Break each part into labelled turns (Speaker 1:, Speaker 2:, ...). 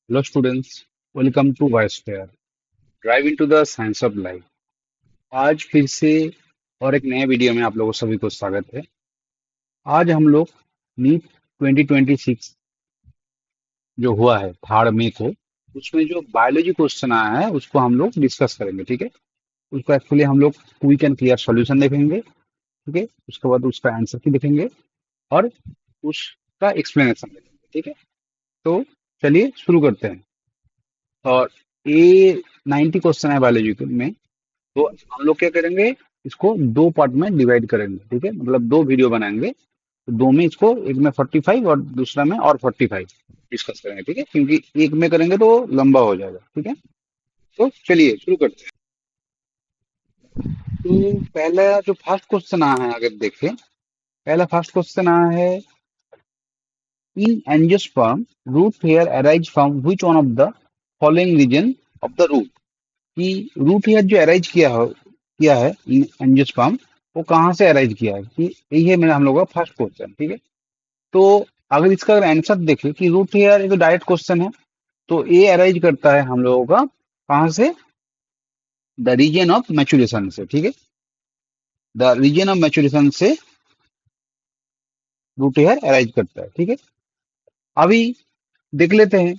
Speaker 1: Hello students, welcome to Voice Fair. Drive into the science of life. आज फिर से और एक नए वीडियो में आप लोगों सभी को स्वागत है। आज हम लोग नीट 2026 जो हुआ है 3 मई को, उसमें जो बायोलॉजी क्वेश्चन आया है उसको हम लोग डिस्कस करेंगे, ठीक है। उसको एक्चुअली हम लोग क्विक एंड क्लियर सॉल्यूशन देखेंगे, ठीक है। उसके बाद उसका आंसर की देखेंगे और उसका एक्सप्लेनेशन देखेंगे, ठीक है। तो चलिए शुरू करते हैं। और ए 90 क्वेश्चन है बायोलॉजी में, तो हम लोग क्या करेंगे, इसको दो पार्ट में डिवाइड करेंगे, ठीक है। मतलब दो वीडियो बनाएंगे, तो दो में इसको, एक में 45 और दूसरा में और 45 डिस्कस करेंगे, ठीक है। क्योंकि एक में करेंगे तो लंबा हो जाएगा, ठीक है। तो चलिए शुरू करते हैं। तो पहला जो फर्स्ट क्वेश्चन आया है, अगर देखें, पहला फर्स्ट क्वेश्चन आया है, in angiosperm root hair arise from which one of the following region of the root. कि रूट हेयर जो अराइज किया है इन एंजियोस्पर्म, वो कहाँ से अराइज किया है, कि यही है मेरा हम लोग का फर्स्ट क्वेश्चन, ठीक है। तो अगर इसका अगर आंसर देखें कि रूट हेयर, ये तो डायरेक्ट क्वेश्चन है, तो ये अराइज करता है हम लोगों का कहाँ से, द रीजन ऑफ मैचुरेशन से, ठीक है। द रीजन ऑफ मैचुरेशन से रूट हेयर अराइज करता है, ठीक है। अभी देख लेते हैं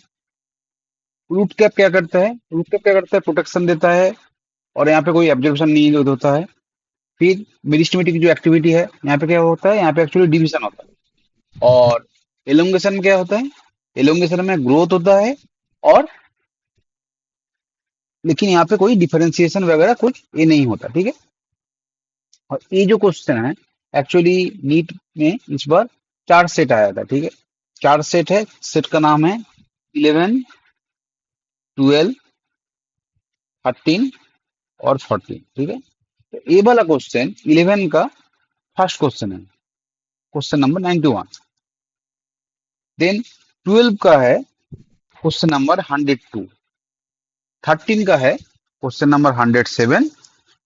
Speaker 1: रूट कैप क्या करता है। रूट कैप क्या करता है, प्रोटेक्शन देता है, और यहाँ पे कोई एब्जॉर्प्शन नहीं होता है। फिर मेरिस्टेमेटिक जो एक्टिविटी है, यहाँ पे क्या होता है, यहाँ पे एक्चुअली डिवीजन होता है। और एलोंगेशन में क्या होता है, एलोंगेशन में ग्रोथ होता है, और लेकिन यहाँ पे कोई डिफरेंशिएशन वगैरह कुछ ये नहीं होता, ठीक है। और ये जो क्वेश्चन है, एक्चुअली नीट में इस बार 4 सेट आया था, ठीक है। 4 सेट है, सेट का नाम है 11, 12, 13 और 14, ठीक है। तो ये वाला क्वेश्चन 11 का फर्स्ट क्वेश्चन है, क्वेश्चन नंबर 91। देन 12 का है क्वेश्चन नंबर 102, 13 का है क्वेश्चन नंबर 107,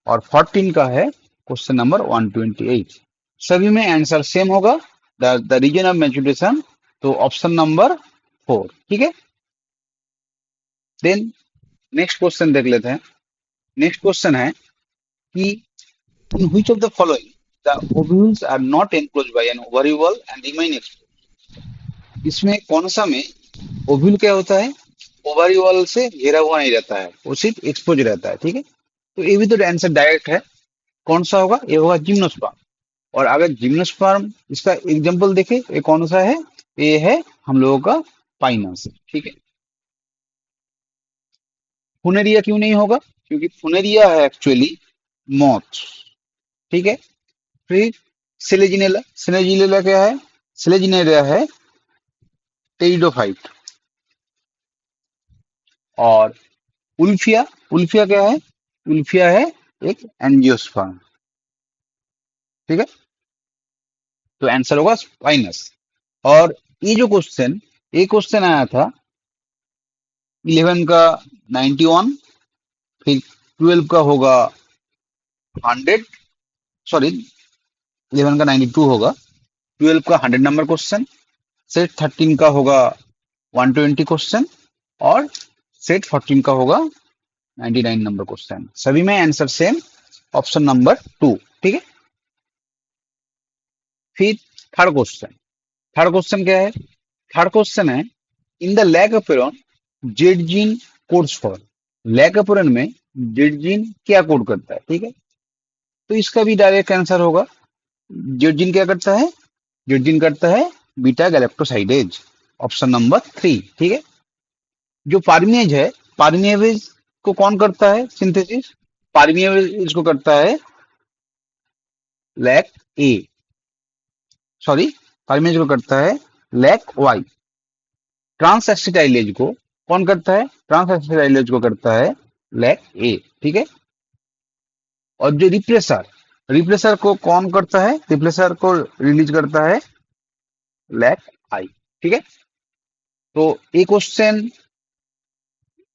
Speaker 1: और 14 का है क्वेश्चन नंबर 128। सभी में आंसर सेम होगा, द रीजन ऑफ मैचुरेशन, तो ऑप्शन नंबर 4, ठीक है। देन नेक्स्ट क्वेश्चन देख लेते हैं। नेक्स्ट क्वेश्चन है कि in which of the following the ovules are not enclosed by an ovary wall and remain exposed. इसमें कौन सा में ओव्यूल क्या होता है, ओवरिवल से घेरा हुआ नहीं रहता है, वो सिर्फ एक्सपोज रहता है, ठीक है। तो ये भी तो आंसर डायरेक्ट है। कौन सा होगा, ये होगा जिम्नोस्पर्म। और अगर जिम्नोस्पर्म इसका एग्जांपल देखें, ये कौन सा है, ये है हम लोगों का पाइनस, ठीक है। फुनेरिया क्यों नहीं होगा, क्योंकि फुनेरिया है एक्चुअली मॉथ, ठीक है। फिर सिलेजिनेला, सिलेजिनेला क्या है, सिलेजिनेला है टेरिडोफाइट। और उल्फिया, उल्फिया क्या है, उल्फिया है एक एंजियोस्पर्म, ठीक है। तो आंसर होगा स्पाइनस। और ये जो क्वेश्चन, ये क्वेश्चन आया था 11 का 91, फिर 12 का होगा 100, सॉरी 11 का 92 होगा, 12 का 100 नंबर क्वेश्चन, सेट 13 का होगा 120 क्वेश्चन, और सेट 14 का होगा 99 नंबर क्वेश्चन। सभी में आंसर सेम, ऑप्शन नंबर 2, ठीक है। फिर थर्ड क्वेश्चन, थर्ड क्वेश्चन क्या है, थर्ड क्वेश्चन है, in the lac operon z gene codes for. Lac operon में जेड जीन क्या कोड करता है, ठीक है। तो इसका भी डायरेक्ट आंसर होगा, जेड जीन क्या करता है, जेड जीन करता है बीटा गैलेक्टोसाइडेज, ऑप्शन नंबर 3, ठीक है। जो पार्मियज है, पार्मियज को कौन करता है सिंथेसिस, पार्मियज को करता है लैक ए, सॉरी पार्मियज को करता है लैक वाई। ट्रांस एक्सिटाइलेज को कौन करता है, ट्रांस एक्सिटाइलेज को करता है लैक ए, ठीक है। और जो रिप्रेसर, रिप्रेसर को कौन करता है, रिप्रेसर को रिलीज करता है लैक आई, ठीक है। तो ये क्वेश्चन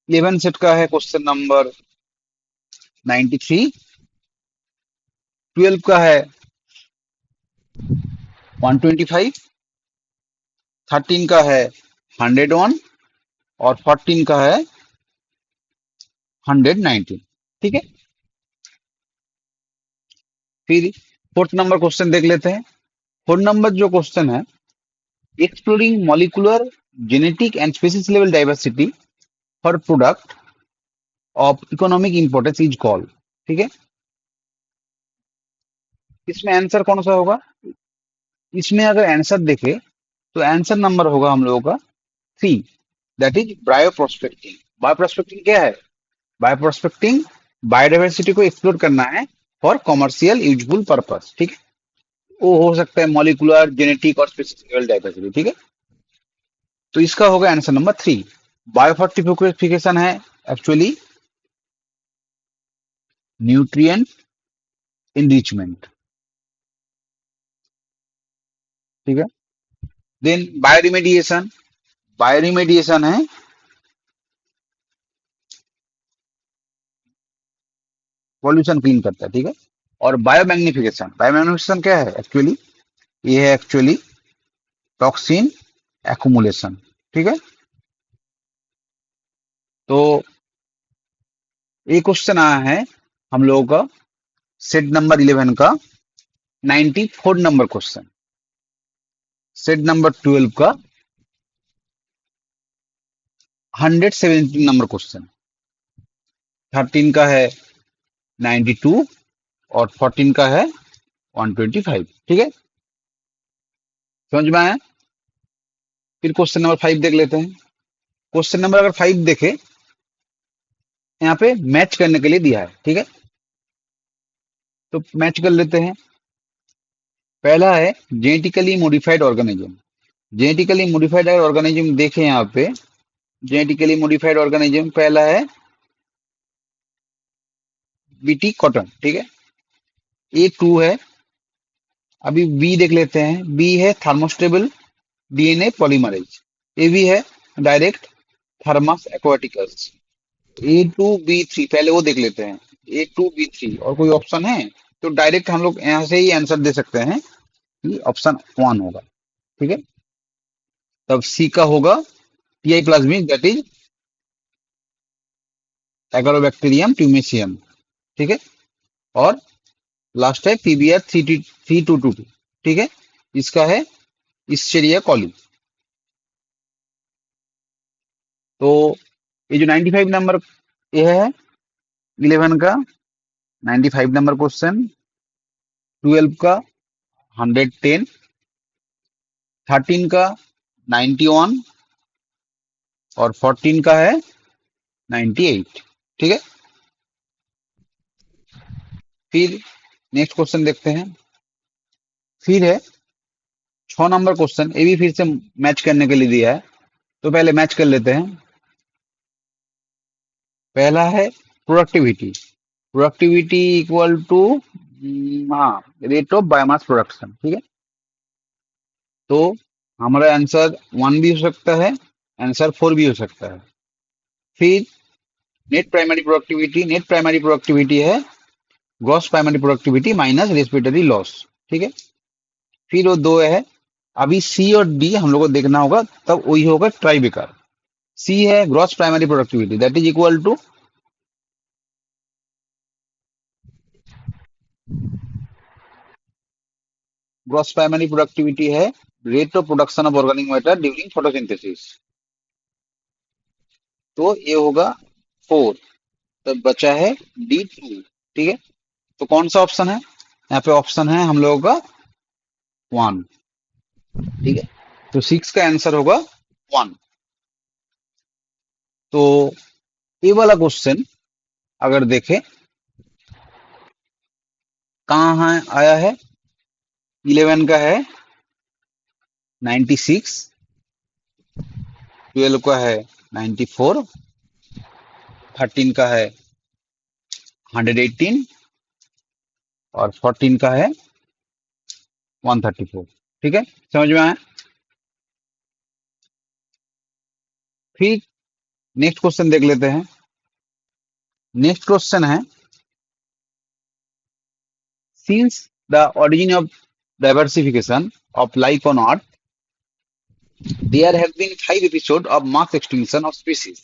Speaker 1: 11 सेट का है क्वेश्चन नंबर 93, 12 का है 125, 13 का है 101, और 14 का है 119। ठीक है, फिर फोर्थ नंबर क्वेश्चन देख लेते हैं। फोर्थ नंबर जो क्वेश्चन है, exploring molecular genetic and species level diversity for product of economic importance is called. ठीक है, इसमें आंसर कौन सा होगा? इसमें अगर आंसर देखे तो आंसर नंबर होगा हम लोगों का 3, that is bio prospecting. Bio prospecting क्या है? बायो प्रोस्पेक्टिंग बायोडाइवर्सिटी को एक्सप्लोर करना है फॉर कॉमर्शियल यूजफुल पर्पस। ठीक है, वो हो सकता है मॉलिकुलर जेनेटिक और स्पेसिफिक लेवल डाइवर्सिटी। ठीक है, तो इसका होगा आंसर नंबर 3। बायोफोर्टिफिकेशन है एक्चुअली न्यूट्रिएंट इनरिचमेंट। ठीक है, देन बायोरिमेडिएशन, बायोरिमेडिएशन है पॉल्यूशन क्लीन करता है। ठीक है, और बायोमैग्निफिकेशन, बायोमैग्निफिकेशन क्या है एक्चुअली? ये है एक्चुअली टॉक्सिन एक्यूमुलेशन। ठीक है, तो एक क्वेश्चन आया है हम लोगों का सेट नंबर 11 का 94 नंबर क्वेश्चन, सेट नंबर 12 का 117 नंबर क्वेश्चन, 13 का है 92 और 14 का है 125। ठीक है, समझ में आया? फिर क्वेश्चन नंबर 5 देख लेते हैं। क्वेश्चन नंबर अगर 5 देखे, यहाँ पे मैच करने के लिए दिया है। ठीक है, तो मैच कर लेते हैं। पहला है genetically modified organism. Genetically modified organism देखें यहाँ पे, जेनेटिकली मॉडिफाइड ऑर्गेनिज्म पहला है बीटी कॉटन। ठीक है, A2 है। अभी बी देख लेते हैं। बी है थर्मोस्टेबल डीएनए पॉलीमरेज। ए भी है डायरेक्ट थर्मस एक्वाटिकस। A2B3 पहले वो देख लेते हैं। A2B3 और कोई ऑप्शन है? तो डायरेक्ट हम लोग यहाँ से ही आंसर दे सकते हैं कि ऑप्शन 1 होगा। ठीक है, तब सी का होगा टीआई प्लाज्मिक, दैट इज एगारोबैक्टीरियम ट्यूमेसियम। ठीक है, और लास्ट है पीबीआर 3222। ठीक है, इसका है इस्चेरिया कॉली। तो ये जो 95 नंबर ये है 11 का 95 नंबर क्वेश्चन, 12 का 110, 13 का 91 और 14 का है 98। ठीक है, फिर नेक्स्ट क्वेश्चन देखते हैं। फिर है 6 नंबर क्वेश्चन, ये भी फिर से मैच करने के लिए दिया है। तो पहले मैच कर लेते हैं। पहला है प्रोडक्टिविटी। प्रोडक्टिविटी इक्वल टू हाँ रेट ऑफ बायोमास प्रोडक्शन। ठीक है, तो हमारा आंसर 1 भी हो सकता है, आंसर 4 भी हो सकता है। फिर net primary productivity, net primary productivity है gross primary productivity minus respiratory loss. ठीक है, फिर वो 2 है। अभी सी और डी हम लोग को देखना होगा, तब वही होगा ट्राई बेकार। सी है gross primary productivity, that is equal to gross primary productivity है rate of production of organic matter during photosynthesis. तो ये होगा 4, तो बचा है D2। ठीक है, तो कौन सा ऑप्शन है? यहाँ पे ऑप्शन है हम लोगों का 1। ठीक है, तो 6 का आंसर होगा 1। तो ये वाला क्वेश्चन अगर देखें कहाँ है आया है, 11 का है 96, 12 का है 94, 13 का है 118 और 14 का है 134। ठीक है, समझ में आया? फिर नेक्स्ट क्वेश्चन देख लेते हैं। नेक्स्ट क्वेश्चन है since the origin of diversification of life on earth There have been 5 episodes of mass extinction of species.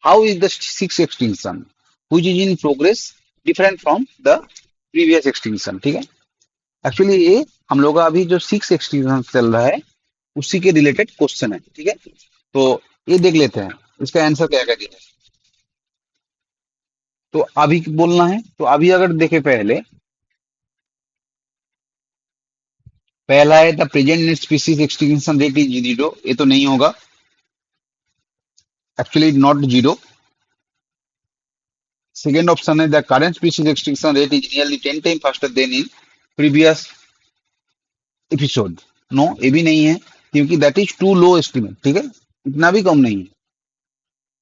Speaker 1: How is the sixth extinction, which is in progress, different from the previous extinction? ठीक है, actually ये हम लोग का अभी जो six एक्सटींक्शन चल रहा है उसी के रिलेटेड क्वेश्चन है। ठीक है, तो ये देख लेते हैं इसका आंसर क्या क्या दिया है। तो अभी बोलना है, तो अभी अगर देखे पहले, पहला है the present species extinction rate is zero, ये तो नहीं होगा, actually not zero. Second option है the current species extinction rate is nearly 10 time faster than in previous episode. No, ये भी नहीं है क्योंकि that is too low estimate. ठीक है, इतना भी कम नहीं है।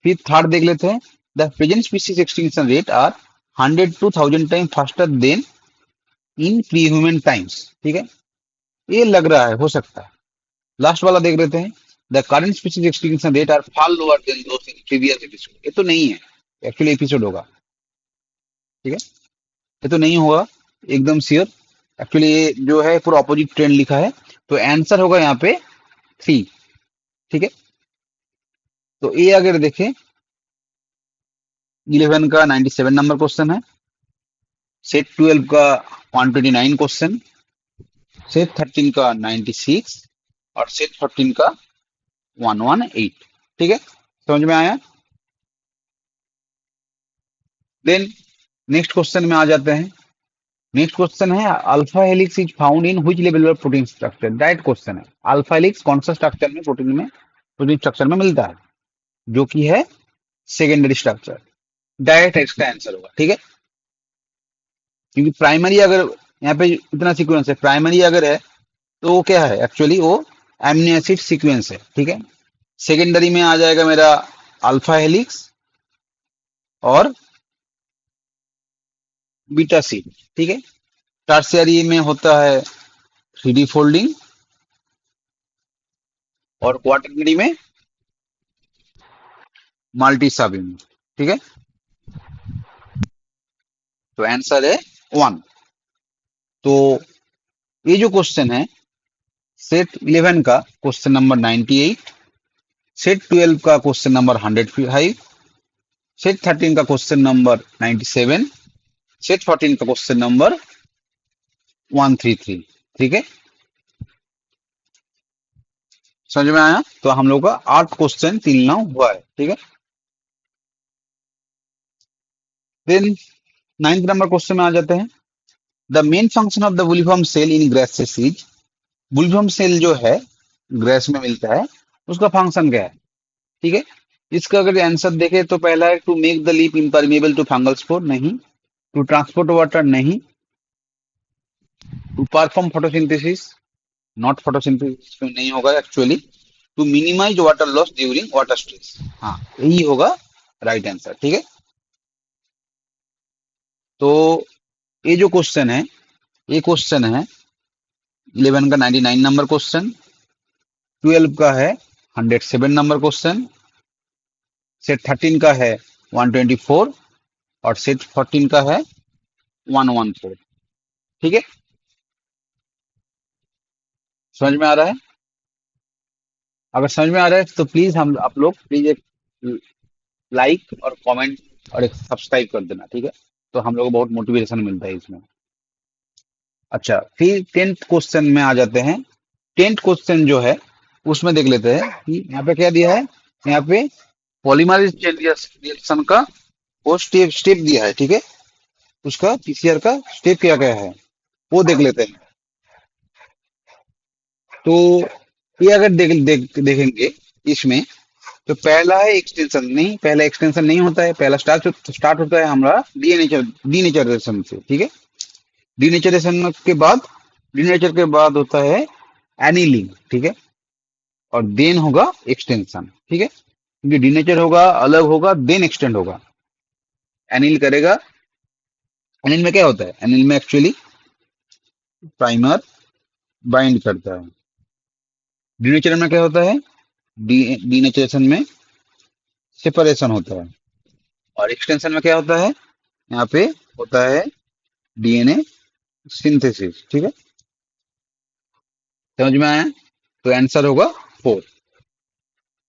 Speaker 1: फिर थर्ड देख लेते हैं, the present species extinction rate are 100 to 1000 time faster than in pre human times. ठीक है, ये लग रहा है, हो सकता है। लास्ट वाला देख लेते हैं, the current species extinction rate are far lower than those in previous episode. ये तो नहीं है, एक्चुअली एपिसोड होगा। ठीक है, ये तो नहीं होगा एकदम श्योर। एक्चुअली ये जो है पूरा ऑपोजिट ट्रेंड लिखा है, तो आंसर होगा यहाँ पे 3। ठीक है, तो ये अगर देखें 11 का 97 नंबर क्वेश्चन है, सेट 12 का 129 क्वेश्चन, सेट 13 का 96 और सेट 14 का 118। ठीक है, समझ में आया। देन नेक्स्ट क्वेश्चन में आ जाते हैं। नेक्स्ट क्वेश्चन है alpha helix is found in which level of protein structure. Direct question है, अल्फा हेलिक्स कौन सा स्ट्रक्चर में, प्रोटीन स्ट्रक्चर में मिलता है, जो कि है सेकेंडरी स्ट्रक्चर। डायरेक्ट इसका आंसर होगा। ठीक है, क्योंकि प्राइमरी अगर यहाँ पे इतना सीक्वेंस है, प्राइमरी अगर है तो वो क्या है, एक्चुअली वो एमिनो एसिड सीक्वेंस है। ठीक है, सेकेंडरी में आ जाएगा मेरा अल्फा हेलिक्स और बीटा शीट। ठीक है, टर्शियरी में होता है 3D फोल्डिंग और क्वाटरनरी में मल्टी सब। ठीक है, तो आंसर है 1। तो ये जो क्वेश्चन है सेट 11 का क्वेश्चन नंबर 98, सेट 12 का क्वेश्चन नंबर 105, सेट 13 का क्वेश्चन नंबर 97, सेट 14 का क्वेश्चन नंबर 133। ठीक है, समझ में आया। तो हम लोग का 8 क्वेश्चन 3 हुआ है। ठीक है, देन 9th नंबर क्वेश्चन में आ जाते हैं, the main function of the bulliform cell in grasses is. Bulliform cell जो है ग्रेस में मिलता है, उसका फंक्शन क्या है। ठीक है, इसका अगर आंसर देखे तो पहला है to make the leaf impermeable to fungal spore, नहीं। टू ट्रांसपोर्ट वाटर, नहीं। To perform photosynthesis, not photosynthesis में नहीं होगा actually. To minimize water loss during water stress, हाँ यही होगा राइट आंसर। ठीक है, तो ये जो क्वेश्चन है, ये क्वेश्चन है 11 का 99 नंबर क्वेश्चन, 12 का है 107 नंबर क्वेश्चन, सेट 13 का है 124 और सेट 14 का है 114। ठीक है, समझ में आ रहा है। अगर समझ में आ रहा है तो प्लीज हम आप लोग प्लीज एक लाइक और कमेंट और एक सब्सक्राइब कर देना। ठीक है, तो हम लोग को बहुत मोटिवेशन मिलता है इसमें। अच्छा, फिर 10th क्वेश्चन में आ जाते हैं। 10th क्वेश्चन जो है उसमें देख लेते हैं कि यहाँ पे क्या दिया है। यहाँ पे पॉलीमरेज चेन रिएक्शन का वो स्टेप दिया है। ठीक है, उसका पीसीआर का स्टेप क्या क्या है वो देख लेते हैं। तो ये अगर देखेंगे इसमें, तो पहला है एक्सटेंशन, नहीं पहला एक्सटेंशन नहीं होता है, पहला स्टार्ट होता है हमारा डीनेचरेशन से। ठीक है, डीनेचरेशन के बाद, डीनेचर के बाद होता है एनिलिंग। ठीक है, और देन होगा एक्सटेंशन। ठीक है, क्योंकि डीनेचर होगा अलग होगा देन एक्सटेंड होगा। एनिल करेगा, एनिल में क्या होता है, एनिल में एक्चुअली प्राइमर बाइंड करता है। डीनेचर में क्या होता है, डीनेचरेशन में सेपरेशन होता है। और एक्सटेंशन में क्या होता है, यहाँ पे होता है डीएनए सिंथेसिस। ठीक है, समझ में आया। तो आंसर होगा 4।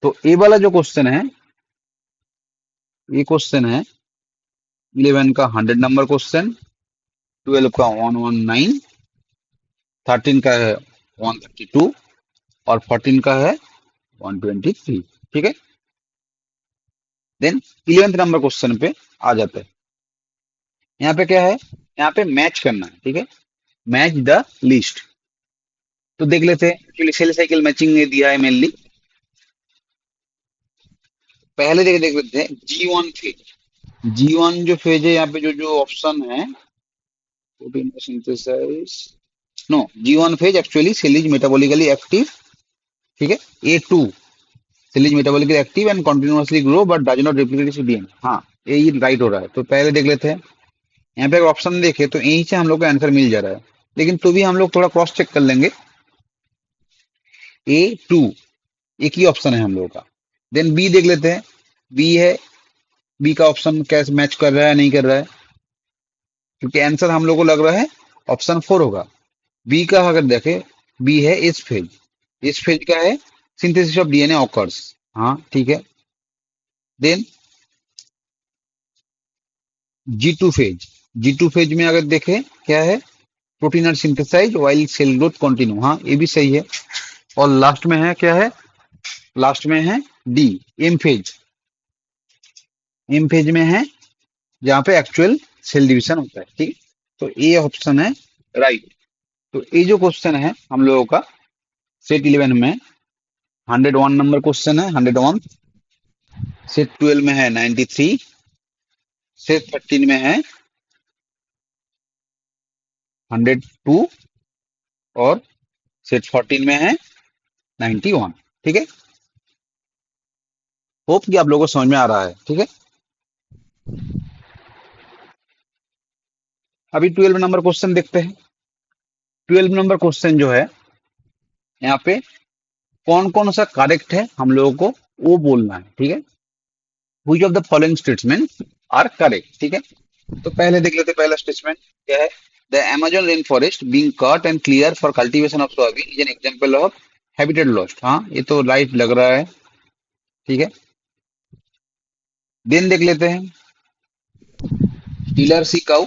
Speaker 1: तो ए वाला जो क्वेश्चन है, ये क्वेश्चन है 11 का 100 नंबर क्वेश्चन, 12 का 119, 13 का है 132 और 14 का है 123। ठीक है, देन 11th नंबर क्वेश्चन पे आ जाते हैं। यहाँ पे क्या है, यहाँ पे मैच करना है। ठीक है, मैच द लिस्ट। तो देख लेते हैं, एक्चुअली सेल साइकिल मैचिंग ने दिया है मेनली। पहले देख लेते हैं G1 फेज। G1 जो फेज है, यहाँ पे जो जो ऑप्शन है, protein synthesize, no, G1 phase actually cell is metabolically active. ठीक है, A2 cell is metabolically active and continuously grow but does not replicate its DNA. हाँ, ये राइट हो रहा है। तो पहले देख लेते हैं, यहाँ पे ऑप्शन देखे तो यहीं से हम लोग का आंसर मिल जा रहा है, लेकिन तो भी हम लोग थोड़ा क्रॉस चेक कर लेंगे। A2 एक ही ऑप्शन है हम लोगों का। देन बी देख लेते हैं, बी है, बी का ऑप्शन कैसे मैच कर रहा है नहीं कर रहा है, क्योंकि आंसर हम लोग को लग रहा है ऑप्शन 4 होगा। बी का अगर देखें, बी है इस फेज, इस फेज का है सिंथेसिस ऑफ डीएनए ऑकर्स। हाँ ठीक है। Then G2 phase, G2 phase में अगर देखें क्या है, protein are synthesize while cell growth continue. हाँ, ये भी सही है। और लास्ट में है क्या है, लास्ट में है D, M phase. M phase में है जहाँ पे एक्चुअल सेल डिवीजन होता है। ठीक है, तो ये ऑप्शन है राइट। तो ये जो क्वेश्चन है हम लोगों का सेट 11 में 101 नंबर क्वेश्चन है, 101। सेट 12 में है 93, सेट 13 में है 102 और सेट 14 में है 91। ठीक है, होप कि आप लोगों को समझ में आ रहा है। ठीक है, अभी 12 नंबर क्वेश्चन देखते हैं। 12 नंबर क्वेश्चन जो है, यहाँ पे कौन कौन सा करेक्ट है हम लोगों को वो बोलना है। ठीक है, which of the following statement are correct. ठीक है, तो पहले देख लेते हैं, पहला स्टेटमेंट क्या है, the Amazon rain forest being cut and clear for cultivation of soybean is an example of habitat lost. हाँ, ये तो राइट लग रहा है। ठीक है, देन देख लेते हैं, Steller sea cow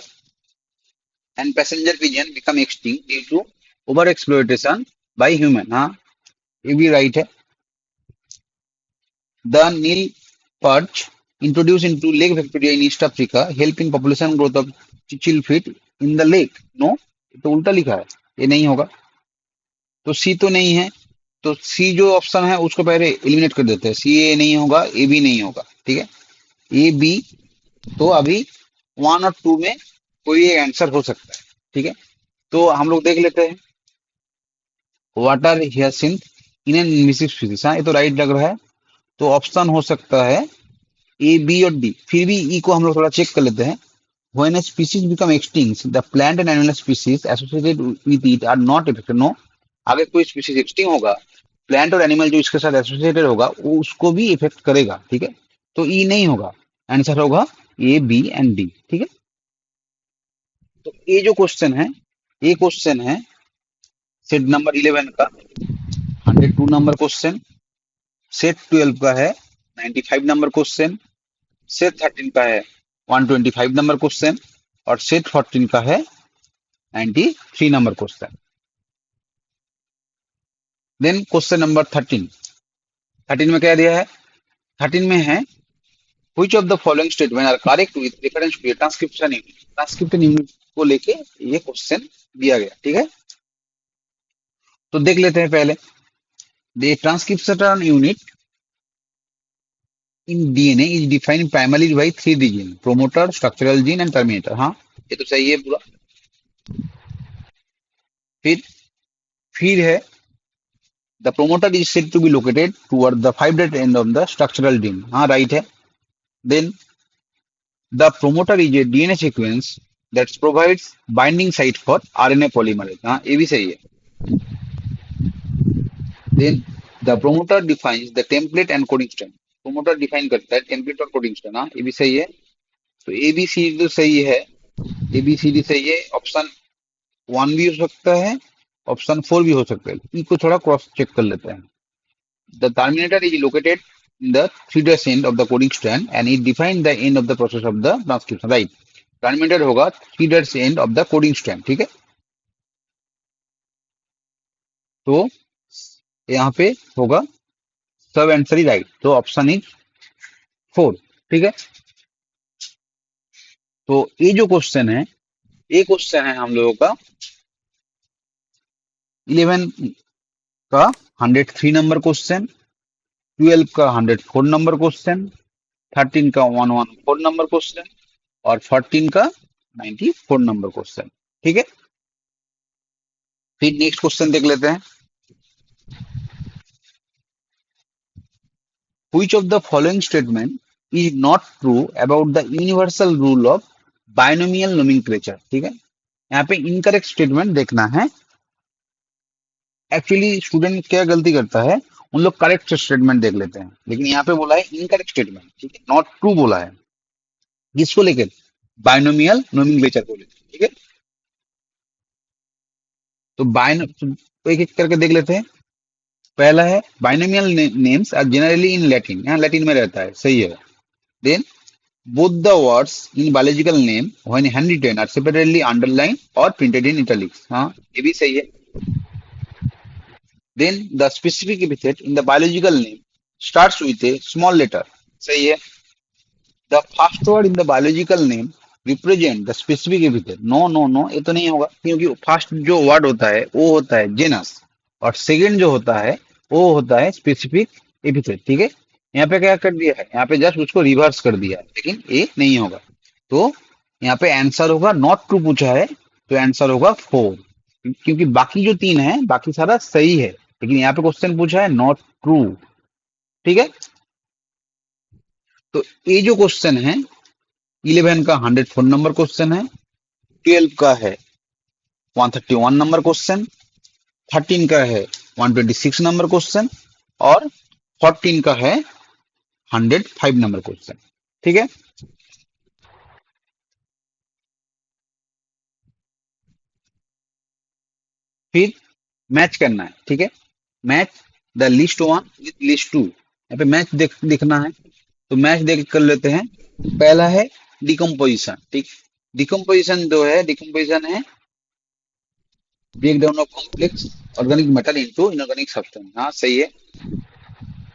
Speaker 1: and passenger pigeon become extinct due to over exploitation by human. हाँ, ये भी राइट है। The Nile perch introduced into Lake Victoria in East Africa help in population growth of चिचिलफिट in the lake. No, ये तो उल्टा लिखा है, ये नहीं होगा। तो सी तो नहीं है, तो सी जो ऑप्शन है उसको पहले एलिमिनेट कर देते हैं। सी ए नहीं होगा, ए भी नहीं होगा। ठीक है, ए बी, तो अभी 1 और 2 में कोई एक आंसर हो सकता है। ठीक है, तो हम लोग देख लेते हैं, water hyacinth in an invasive species. हाँ, ये तो राइट लग रहा है। तो ऑप्शन हो सकता है ए बी और डी। फिर भी ई को हम लोग थोड़ा चेक कर लेते हैं। When a species become extinct, the plant and animal species associated with it are not affected. No, अगर कोई स्पीसीज एक्सटिंग होगा, प्लांट और एनिमल जो इसके साथ एसोसिएटेड होगा वो उसको भी इफेक्ट करेगा। ठीक है, तो ई नहीं होगा, आंसर होगा ए बी एंड डी। ठीक है, तो ये जो क्वेश्चन है, ये क्वेश्चन है सेट नंबर 11 का 102 नंबर क्वेश्चन, सेट 12 का है 95 नंबर क्वेश्चन, सेट 13 का है 125 नंबर क्वेश्चन और सेट 14 का है 93 number question. Then question number 13 में क्या दिया है, 13 में है which of the following statement are correct with reference to a transcription unit। Transcription unit को लेके ये क्वेश्चन दिया गया। ठीक है, तो देख लेते हैं पहले, the transcription unit in DNA is defined primarily by 3 genes, promoter, structural gene and terminator। हाँ, ये तो सही है पूरा। फिर है the promoter is said to be located toward the 5' end of the structural gene। हाँ, राइट है। then the promoter is a DNA sequence that provides binding site for RNA polymerase। हाँ, ये भी सही है। then the promoter defines the template and coding strand। promoter define करता है template और coding strand। हाँ, ये भी सही है। तो ए बी सी तो सही है, ए बी सी डी सही है। ऑप्शन 1 भी हो सकता है, ऑप्शन 4 भी हो सकता है। ई को थोड़ा क्रॉस चेक कर लेते हैं। The terminator is located in the 3' end of the coding strand and it defines the end of the process of the transcription. Right. Terminator होगा 3' end of the coding strand. ठीक है, तो यहाँ पे होगा सब आंसर ही राइट, तो option is 4. ठीक है, तो ये जो क्वेश्चन है, ये क्वेश्चन है हम लोगों का 11 का 103 नंबर क्वेश्चन, 12 का 104 नंबर क्वेश्चन, 13 का 114 नंबर क्वेश्चन और 14 का 94 नंबर क्वेश्चन. ठीक है, फिर नेक्स्ट क्वेश्चन देख लेते हैं. Which of the following statement is not true about the universal rule of binomial nomenclature? ठीक है, यहाँ पे इनकरेक्ट स्टेटमेंट देखना है. एक्चुअली स्टूडेंट क्या गलती करता है, उन लोग करेक्ट स्टेटमेंट देख लेते हैं, लेकिन यहाँ पे बोला है इनकरेक्ट स्टेटमेंट. ठीक है, नॉट ट्रू बोला है. किसको लेकर? बाइनोमियल नोमेनक्लेचर को लेकर. ठीक है, तो एक एक करके देख लेते हैं. पहला है binomial names are generally in Latin, यहाँ लैटिन में रहता है, सही है. Then both the words in biological name when handwritten are separately underlined or printed in italics. हाँ, ये भी सही है. Then the specific epithet in the biological name starts with a small letter. सही है. The first word in the biological name represent the specific epithet. No, no, no, ये तो नहीं होगा, क्योंकि फर्स्ट जो वर्ड होता है वो होता है जेनस और सेकंड जो होता है वो होता है स्पेसिफिक एपिथेट. ठीक है, यहाँ पे क्या कर दिया है, यहाँ पे जस्ट उसको रिवर्स कर दिया है, लेकिन ये नहीं होगा. तो यहाँ पे आंसर होगा नॉट ट्रू पूछा है, तो आंसर होगा 4, क्योंकि बाकी जो 3 है बाकी सारा सही है, लेकिन यहाँ पे क्वेश्चन पूछा है नॉट ट्रू. ठीक है, तो ये जो क्वेश्चन है 11 का 104 नंबर क्वेश्चन है, 12 का है 131 नंबर क्वेश्चन, 13 का है 126 नंबर क्वेश्चन और 14 का है 105 नंबर क्वेश्चन. ठीक है, फिर मैच करना है. ठीक है, match the list 1 with list 2. यहाँ पे मैच देखना है, तो मैच देख कर लेते हैं. पहला है डिकम्पोजिशन. ठीक, डिकम्पोजिशन जो है, डिकम्पोजिशन है break down of complex organic metal into inorganic substance. हाँ, सही है.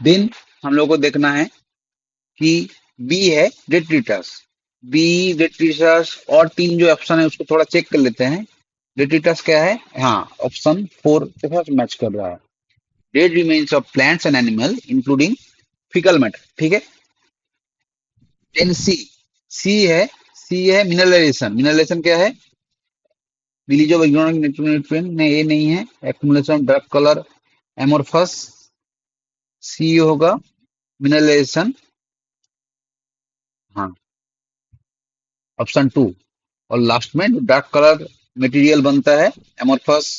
Speaker 1: देन हम लोग को देखना है कि बी है डेट्रिटस. बी डेट्रिटस और 3 जो ऑप्शन है उसको थोड़ा चेक कर लेते हैं. डेट्रिटस क्या है? हाँ, ऑप्शन 4 के साथ मैच कर रहा है. Dead remains of plants and animal including faecal matter. ठीक है. देन सी, सी है मिनरलाइजेशन. मिनरलाइजेशन क्या है? रिलीज ऑफ इग्नोरिंग न्यूट्रिएंट ने, ये नहीं है. Accumulation of dark colour amorphous, C होगा मिनरलाइजेशन. हाँ, ऑप्शन 2. और लास्ट में डार्क कलर मटेरियल बनता है एमोर्फस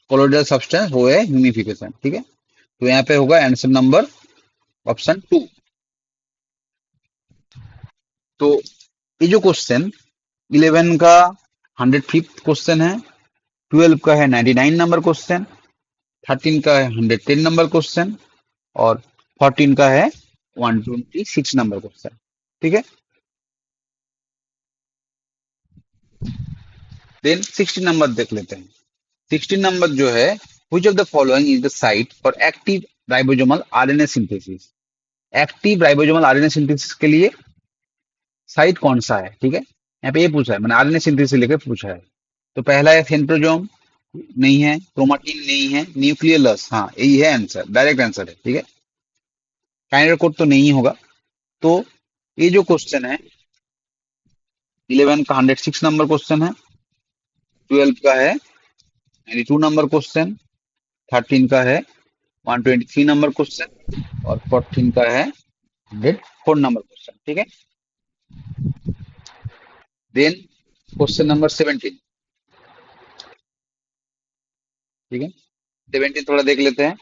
Speaker 1: कोलोइडल सब्सटेंस, वो है ह्यूमिफिकेशन. ठीक है, तो यहाँ पे होगा आंसर नंबर ऑप्शन 2. तो ये जो क्वेश्चन 11 का 105 क्वेश्चन है, 12 का है 99 नंबर क्वेश्चन, 13 का है 110 नंबर क्वेश्चन और 14 का है 126 नंबर क्वेश्चन. ठीक है, देन 16 नंबर देख लेते हैं. 16 नंबर जो है, which of the following is the site for active ribosomal RNA synthesis? Active ribosomal RNA synthesis के लिए साइट कौन सा है? ठीक है, यहाँ पे ये पूछा है, मैंने आरएनए सिंथेसिस लेकर पूछा है. तो पहला है सेंट्रोजोम, नहीं है. क्रोमाटिन नहीं है. न्यूक्लियोलस, हाँ यही है आंसर, डायरेक्ट आंसर है. ठीक है, काइनेटर कोड तो नहीं होगा. तो ये जो क्वेश्चन है 11 का 106 नंबर क्वेश्चन है, 12 का है 92 नंबर क्वेश्चन, 13 का है 123 नंबर क्वेश्चन और 14 का है 104 नंबर क्वेश्चन. ठीक है, देन क्वेश्चन नंबर 17. ठीक है, 17 थोड़ा देख लेते हैं.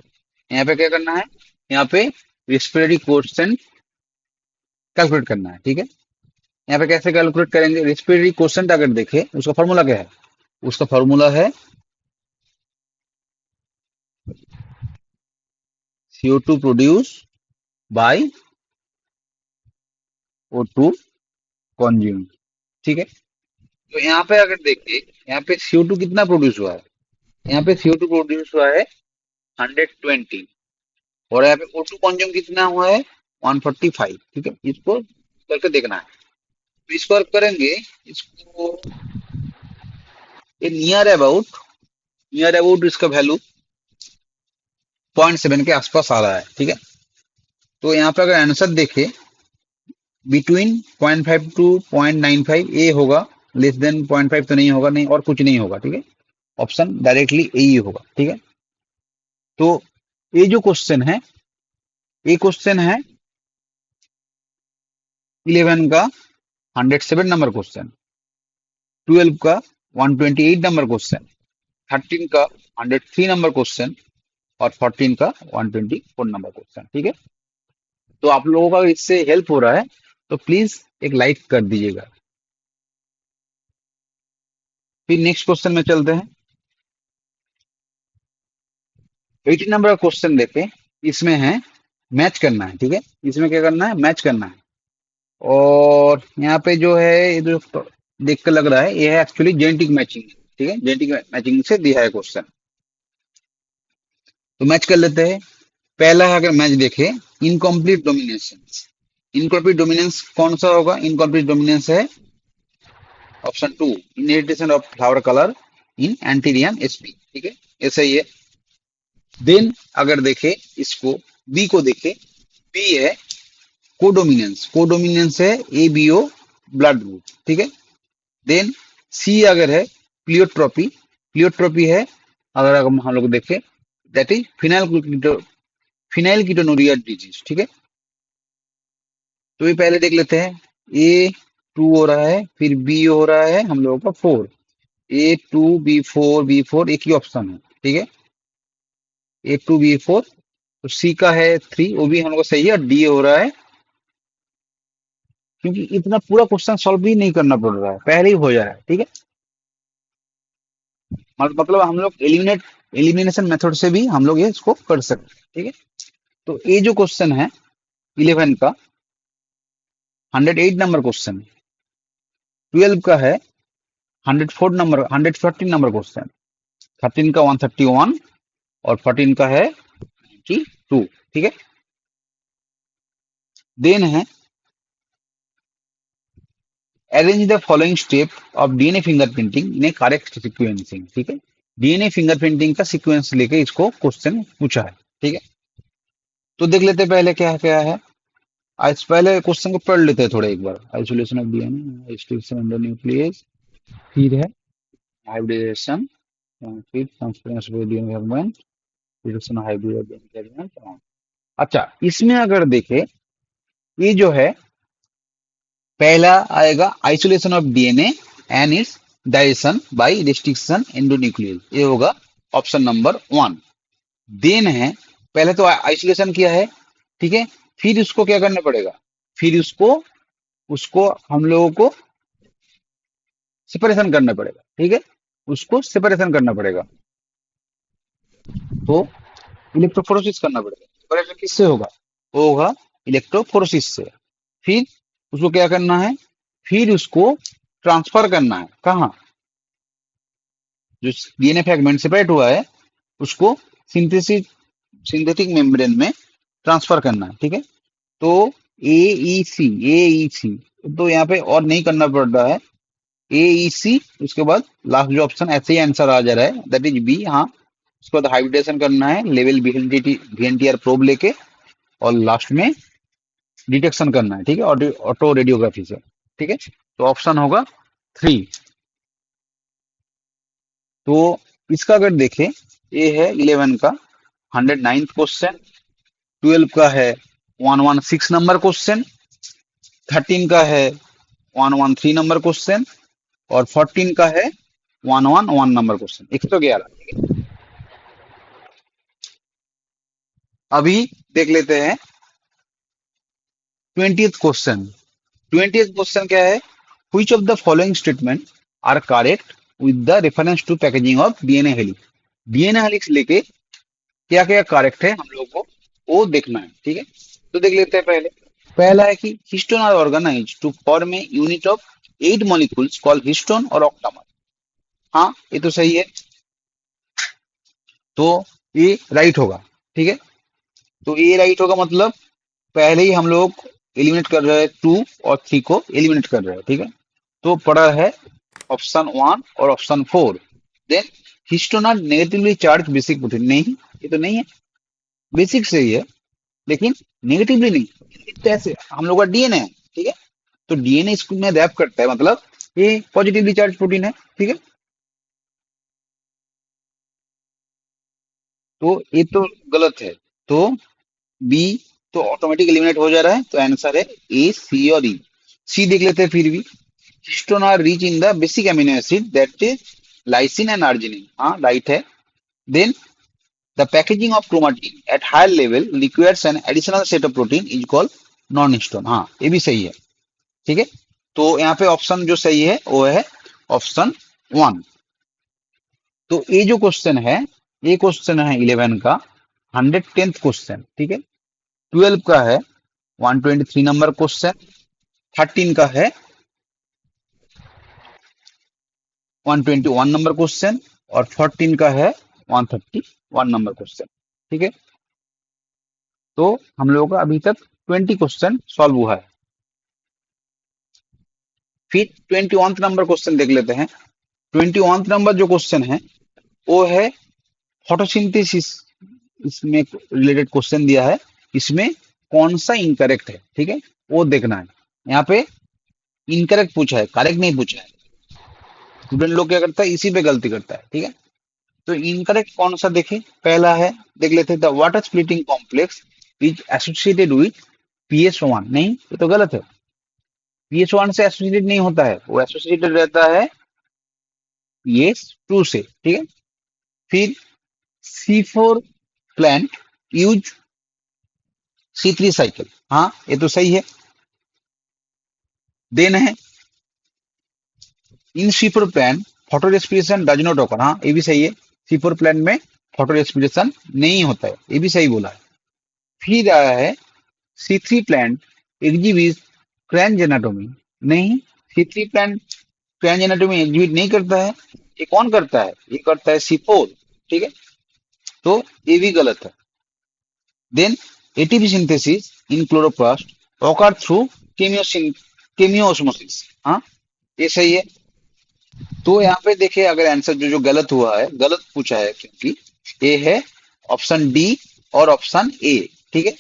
Speaker 1: यहाँ पे क्या करना है, यहाँ पे रेस्पिरेटरी क्वोशिएंट कैलकुलेट करना है. ठीक है, यहाँ पे कैसे कैलकुलेट करेंगे? रेस्पिरेटरी क्वोशिएंट अगर देखें, उसका फॉर्मूला क्या है? उसका फॉर्मूला है CO2 produce by O2 consume. ठीक है, तो यहाँ पे अगर देखिए, यहाँ पे CO2 कितना प्रोड्यूस हुआ है, यहाँ पे CO2 प्रोड्यूस हुआ है 120, और यहाँ पे O2 कंज्यूम कितना हुआ है 145। ठीक है, इसको करके देखना है। तो इसको अगर करेंगे, इसको ये नियर अबाउट इसका वैल्यू 0.7 के आसपास आ रहा है। ठीक है, तो यहाँ पे अगर आंसर देखे, बिटवीन 0.5 टू 0.95 ए होगा, लेस देन 0.5 तो नहीं होगा, नहीं और कुछ नहीं होगा। ठीक है, ऑप्शन डायरेक्टली ए ही होगा। ठीक है, तो ये जो क्वेश्चन है, ये क्वेश्चन है 11 का 107 नंबर क्वेश्चन, 12 का 128 नंबर क्वेश्चन, 13 का 103 नंबर क्वेश्चन, और 14 का 124 नंबर क्वेश्चन। ठीक है, तो आप लोगों का इससे हेल्प हो रहा है तो प्लीज एक लाइक कर दीजिएगा। फिर नेक्स्ट क्वेश्चन में चलते हैं। 18 नंबर का क्वेश्चन देखे, इसमें है मैच करना है। ठीक है, इसमें क्या करना है, मैच करना है। और यहाँ पे जो है, ये जो देख कर लग रहा है, ये है एक्चुअली जेनेटिक मैचिंग। ठीक है, जेनेटिक मैचिंग से दिया है क्वेश्चन, तो मैच कर लेते हैं। पहला है, अगर मैच देखे, इनकम्प्लीट डोमिनेशन। इनकम्प्लीट डोमिनेंस कौन सा होगा, इनकम्प्लीट डोमिनेंस है option 2, inheritance of flower colour in antirrhinum SP. ठीक है, ऐसा ही है। देन अगर देखे इसको, बी को देखे, बी है कोडोमिनेंस। कोडोमिनेंस है ABO ब्लड ग्रुप। ठीक है, देन सी अगर है प्लियोट्रोपी। प्लियोट्रोपी है अगर हम लोग देखें, दैट इज फिनाइल कीटोनुरिया डिजीज। ठीक है, तो ये पहले देख लेते हैं। A2 हो रहा है, फिर बी हो रहा है हम लोगों का 4, A2 B4 एक ही ऑप्शन है। ठीक है, A2 B4, तो सी का है 3, वो भी हम लोग का सही है, और डी हो रहा है, क्योंकि इतना पूरा क्वेश्चन सॉल्व भी नहीं करना पड़ रहा है, पहले ही हो जा रहा है। ठीक है, मतलब हम लोग एलिमिनेशन मेथड से भी हम लोग ये इसको कर सकते हैं। ठीक है, तो ये जो क्वेश्चन है 11 का 108 नंबर क्वेश्चन, 12 का है 114 नंबर क्वेश्चन, 13 का 131, और 14 का है 92। ठीक है, देन है arrange the following step of DNA fingerprinting in a correct sequencing. ठीक है, DNA फिंगरप्रिंटिंग का सीक्वेंस लेके इसको क्वेश्चन पूछा है। ठीक है, तो देख लेते हैं पहले क्या क्या है। आज पहले क्वेश्चन को पढ़ लेते हैं थोड़ा एक बार। Isolation of DNA, restriction of the nucleus, फिर है हाइब्रिडेशन, फिर transference of DNA fragment, reduction of hybrid DNA fragment. अच्छा, इसमें अगर देखे, ये जो है पहला आएगा isolation of DNA and its digestion by restriction endonuclease, ये होगा ऑप्शन नंबर 1। देन है, पहले तो आइसोलेशन किया है। ठीक है, फिर उसको क्या करना पड़ेगा, फिर उसको उसको हम लोगों को सेपरेशन करना पड़ेगा। ठीक है, उसको सेपरेशन करना पड़ेगा, तो इलेक्ट्रोफोरेसिस करना पड़ेगा। सेपरेशन किससे होगा, वो होगा इलेक्ट्रोफोरेसिस से। फिर उसको क्या करना है, फिर उसको ट्रांसफर करना है, कहाँ, जो DNA फ्रेगमेंट सेपरेट हुआ है उसको सिंथेटिक मेम्ब्रेन में ट्रांसफर करना है। ठीक है, तो ए ई सी, तो यहाँ पे और नहीं करना पड़ रहा है, AEC, उसके बाद लास्ट जो ऑप्शन ऐसे ही आंसर आ जा रहा है, दैट इज बी। हाँ, उसके बाद हाइब्रिडेशन करना है लेवल VNTR प्रोब लेके, और लास्ट में डिटेक्शन करना है। ठीक है, ऑटो रेडियोग्राफी से। ठीक है, तो ऑप्शन होगा 3। तो इसका अगर देखें, ये है 11 का 109th क्वेश्चन, 12 का है 116 नंबर क्वेश्चन, 13 का है 113 नंबर क्वेश्चन, और 14 का है 111 नंबर क्वेश्चन, 111। अभी देख लेते हैं 20th क्वेश्चन। 20th क्वेश्चन क्या है, which of the following statement are correct with the reference to packaging of DNA helix. DNA helix लेके क्या क्या करेक्ट है हम लोग को वो देखना है, ठीक है। तो देख लेते हैं पहले। पहला है कि histone are organize to form a unit of 8 molecules called histone और ऑक्टामर। हाँ, ये तो सही है। तो ये राइट होगा, ठीक है। तो ये राइट होगा मतलब पहले ही हम लोग एलिमिनेट कर रहे हैं 2 और 3 को एलिमिनेट कर रहे हैं, ठीक है। तो पड़ा है ऑप्शन 1 और option 4। Then histone are negatively charge basic protein, नहीं, ये तो नहीं है। बेसिक सही है लेकिन नेगेटिवली नहीं। कैसे, हम लोग का डीएनए है, ठीक है। तो डीएनए इसमें रैप करता है, मतलब ये पॉजिटिवली चार्ज प्रोटीन है, ठीक है। तो ये तो गलत है। तो बी तो ऑटोमेटिक एलिमिनेट हो जा रहा है, तो आंसर है ए, सी और ई। सी देख लेते हैं फिर भी। Histone are rich in the basic amino acid that is lysine and arginine, हाँ राइट है। Then the packaging of chromatin at higher level requires an additional set of protein is called non histone, हाँ ये भी सही है, ठीक है। तो यहाँ पे ऑप्शन जो सही है वो है ऑप्शन 1। तो ये जो क्वेश्चन है, ये क्वेश्चन है 11 का 110th क्वेश्चन, ठीक है। 12 का है 123 नंबर क्वेश्चन, 13 का है 121 नंबर क्वेश्चन, और 14 का है 131 नंबर क्वेश्चन, ठीक है। तो हम लोगों का अभी तक 20 क्वेश्चन सॉल्व हुआ है। फिर 21 नंबर क्वेश्चन देख लेते हैं। 21 नंबर जो क्वेश्चन है वो है फोटोसिंथेसिस, इसमें रिलेटेड क्वेश्चन दिया है। इसमें कौन सा इनकरेक्ट है, ठीक है, वो देखना है। यहाँ पे इनकरेक्ट पूछा है, करेक्ट नहीं पूछा है। स्टूडेंट लोग क्या करता है, इसी पे गलती करता है, ठीक है। तो इनकरेक्ट कौन सा देखे, पहला है देख लेते हैं, the water splitting complex is associated with PS1, नहीं ये तो गलत है। PS1 से एसोसिएटेड नहीं होता है, वो एसोसिएटेड रहता है PS2 से, ठीक है। फिर C4 plant use C3 cycle, हाँ ये तो सही है। देन है इन C4 plant photo respiration does not occur, हाँ ये भी सही है। C4 प्लांट में फोटो रेस्पिरेशन नहीं होता है, ये भी सही बोला है। फिर आया है C3 प्लांट एग्जिबिट क्रैंज एनाटोमी, नहीं, C3 प्लांट क्रैंज एनाटोमी एग्जिबिट नहीं करता है। ये कौन करता है, ये करता है C4, ठीक है। तो ये भी गलत है। Then ATP synthesis in chloroplast occur through chemiosmosis, हाँ ये सही है। तो यहाँ पे देखिए, अगर आंसर जो जो गलत हुआ है, गलत पूछा है क्योंकि ये है ऑप्शन D और ऑप्शन A, ठीक है।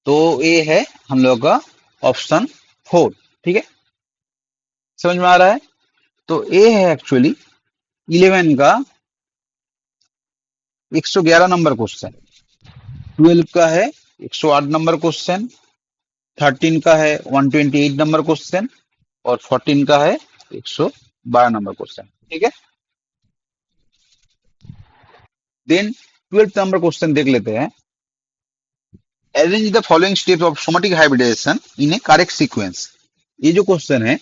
Speaker 1: तो ये है हम लोग का ऑप्शन 4, ठीक है। समझ में आ रहा है। तो ये है एक्चुअली 11 का 111 नंबर क्वेश्चन, 12 का है 108 नंबर क्वेश्चन, 13 का है 128 नंबर क्वेश्चन, और 14 का है 112 नंबर क्वेश्चन, ठीक है। देन 12th नंबर क्वेश्चन देख लेते हैं। Arrange the following steps of somatic hybridization in a correct sequence. ये जो क्वेश्चन है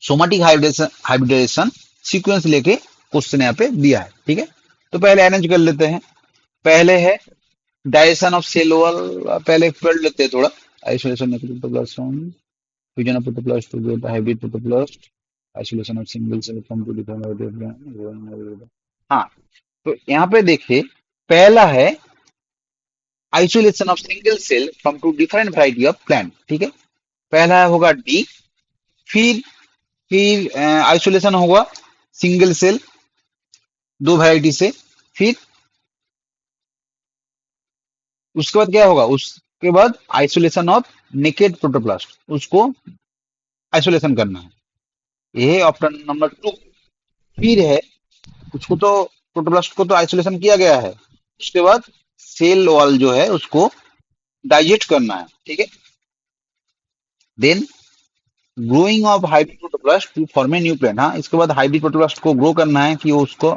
Speaker 1: सोमेटिक हाइब्रिडाइजेशन सीक्वेंस लेके क्वेश्चन यहाँ पे दिया है, ठीक है। तो पहले अरेंज कर लेते हैं। पहले है डाइजेशन ऑफ सेल वॉल, पहले पढ़ लेते हैं थोड़ा। Isolation of protoplast, fusion of protoplast to get hybrid protoplast, isolation of single cell from two different, हाँ। तो यहाँ पे देखिए, पहला है isolation of single cell from two different variety of plant, ठीक है। पहला होगा D। फिर आइसोलेशन होगा सिंगल सेल दो वैरायटी से। फिर उसके बाद क्या होगा, उसके बाद आइसोलेशन ऑफ नेकेड प्रोटोप्लास्ट, उसको आइसोलेशन करना है। ये है ऑप्शन नंबर 2। फिर है उसको तो प्रोटोप्लास्ट को तो आइसोलेशन किया गया है, उसके बाद सेल वॉल जो है उसको डाइजेस्ट करना है, ठीक है। Then growing of hybrid protoplast to form a new plant, हाँ इसके बाद हाइब्रिड प्रोटोप्लास्ट को ग्रो करना है कि वो उसको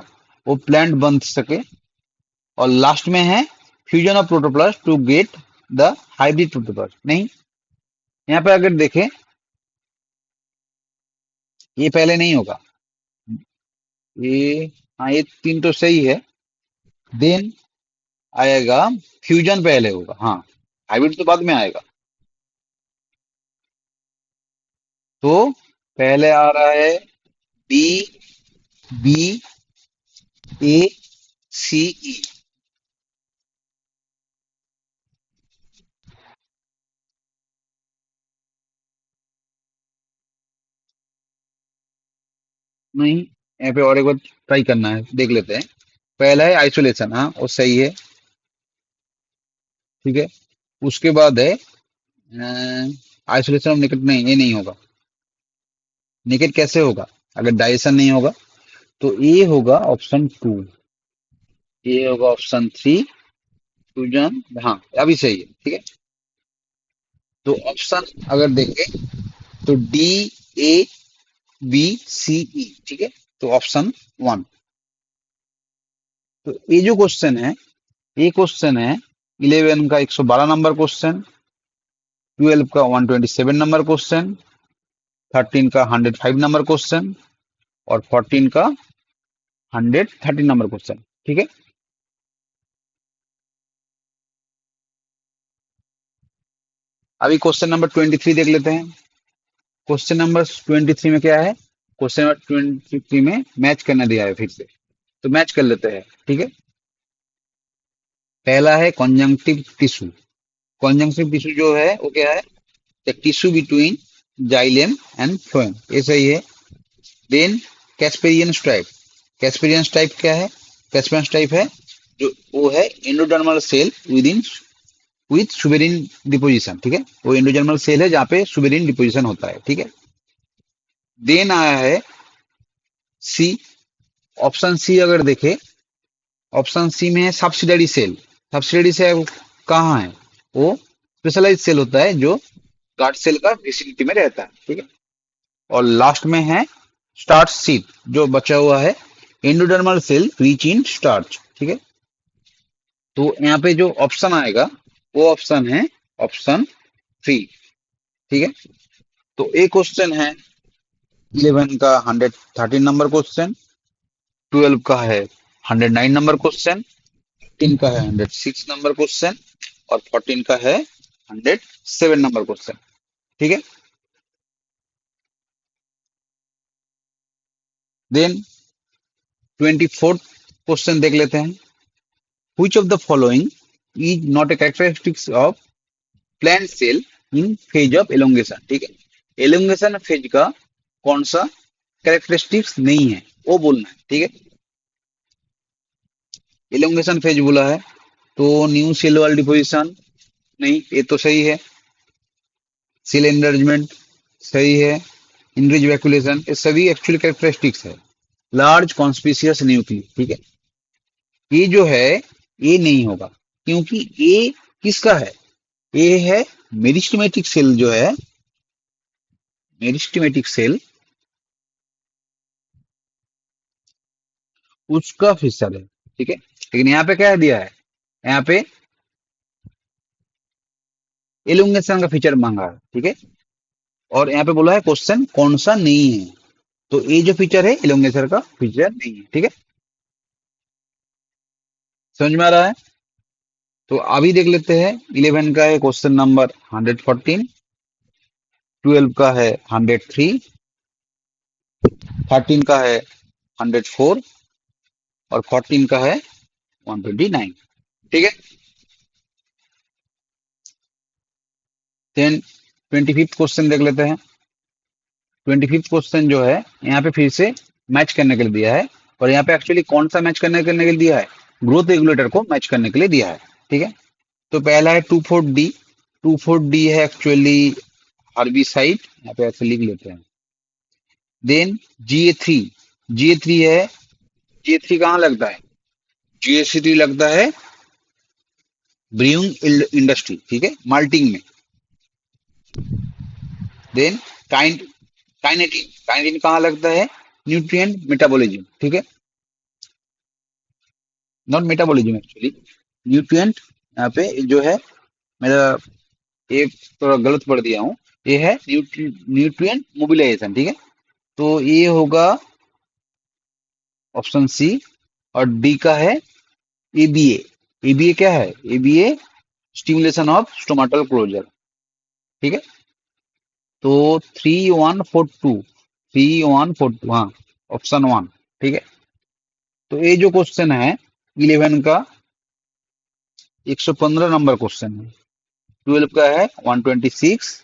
Speaker 1: वो प्लांट बन सके। और लास्ट में है fusion of protoplast to get the hybrid protoplast, नहीं। यहाँ पे अगर देखें, ये पहले नहीं होगा। ये, हाँ ये तीन तो सही है। देन आएगा, फ्यूजन पहले होगा। हाँ, हाइब्रिड तो बाद में आएगा। तो पहले आ रहा है डी, बी, ए, सी, ई। नहीं, यहाँ पे और एक बार ट्राई करना है, देख लेते हैं। पहला है आइसोलेशन, हाँ वो सही है। ठीक है। उसके बाद है आइसोलेशन ऑफ निकेट, नहीं ये नहीं होगा। निकेट कैसे होगा अगर डाइजेशन नहीं होगा? तो ये होगा ऑप्शन टू, ये होगा ऑप्शन थ्री, फ्यूजन। हाँ अभी सही है, ठीक है। तो ऑप्शन अगर देखें तो डी, ए, बी, सी, ई, ठीक है। तो ऑप्शन वन। तो ये जो क्वेश्चन है, ये क्वेश्चन है 11 का 112 नंबर क्वेश्चन, 12 का 127 नंबर क्वेश्चन, 13 का 105 नंबर क्वेश्चन, और 14 का 130 नंबर क्वेश्चन, ठीक है। अभी क्वेश्चन नंबर 23 देख लेते हैं। क्वेश्चन नंबर 23 में क्या है? क्वेश्चन नंबर 23 में मैच करना दिया है फिर से, तो मैच कर लेते हैं, ठीक है। पहला है कॉन्जंक्टिव टिश्यू। कॉन्जंक्टिव टिश्यू जो है वो क्या है? The tissue between xylem and phloem, ये सही है। Then Casparian strip. Casparian strip क्या है? कैस्पेरियन स्ट्राइप है जो, वो है endodermal cell with in with suberin deposition, ठीक है। वो एंडोडर्मल सेल है जहाँ पे सुबेरिन डिपोजिशन होता है, ठीक है। देन आया है सी। ऑप्शन सी अगर देखे, ऑप्शन सी में है सब्सिडरी सेल। सब्सिडरी सेल कहाँ है? वो स्पेशलाइज सेल होता है जो गार्ड सेल का विसिनिटी में रहता है, ठीक है। और लास्ट में है स्टार्च सीट, जो बचा हुआ है endodermal cell rich in starch, ठीक है। तो यहाँ पे जो ऑप्शन आएगा वो ऑप्शन है ऑप्शन थ्री, ठीक है। तो एक क्वेश्चन है 11 का 113 नंबर क्वेश्चन, 12 का है 109 नंबर क्वेश्चन, 13 का है 106 नंबर क्वेश्चन, और 14 का है 107 नंबर क्वेश्चन, ठीक है। देन 24 क्वेश्चन देख लेते हैं। Which of the following is not a characteristics of plant cell in phase of elongation, ठीक है। elongation phase का कौन सा कैरेक्टरिस्टिक्स नहीं है वो बोलना है, ठीक है। elongation phase बोला है तो न्यू सेल वाल डिपोजिशन, नहीं ये तो सही है। सेल एनलार्जमेंट सही है। इनरिच वैक्यूलेशन, ये सभी एक्चुअली कैरेक्टरिस्टिक्स है। लार्ज कॉन्स्पिशियस न्यूक्ली, ठीक है। ये जो है ये नहीं होगा, क्योंकि ये किसका है? ये है मेरिस्टेमेटिक सेल, जो है मेरिस्टेमेटिक सेल उसका फीचर है, ठीक है। लेकिन यहाँ पे क्या दिया है? यहाँ पे एलुंगेशन का फीचर मांगा है, ठीक है। और यहाँ पे बोला है क्वेश्चन कौन सा नहीं है, तो ये जो फीचर है एलुंगेशन का फीचर नहीं है, ठीक है। समझ में आ रहा है? तो अभी देख लेते हैं 11 का है क्वेश्चन नंबर 114, 12 का है 103, 13 का है 104, और 14 का है 129, ठीक है। देन 25 क्वेश्चन देख लेते हैं। 25 क्वेश्चन जो है यहाँ पे फिर से मैच करने के लिए दिया है, और यहाँ पे एक्चुअली कौन सा मैच करने के लिए दिया है? ग्रोथ रेगुलेटर को मैच करने के लिए दिया है, ठीक है। तो पहला है 24D। 24D है एक्चुअली हर्बिसाइड, यहाँ पे ऐसे लिख लेते हैं। Then GA3। GA3 है, GA3 कहाँ लगता है? GA3 लगता है ब्रूइंग इंडस्ट्री, ठीक है, माल्टिंग में। Then Kine kinetin. काइनेटिन कहाँ लगता है? न्यूट्रिएंट मेटाबॉलिज्म, ठीक है। Not metabolism actually, nutrient. यहाँ पे जो है मेरा एक थोड़ा गलत पढ़ दिया हूँ, ये है न्यूट्रिएंट मोबिलाइजेशन, ठीक है। तो ये होगा ऑप्शन सी, और डी का है ABA। एबीए क्या है? ABA stimulation of stomatal closure, ठीक है। तो 3142, हाँ, ऑप्शन वन, ठीक है। तो ये जो क्वेश्चन है 11 का 115 नंबर क्वेश्चन है। 12 का है 126,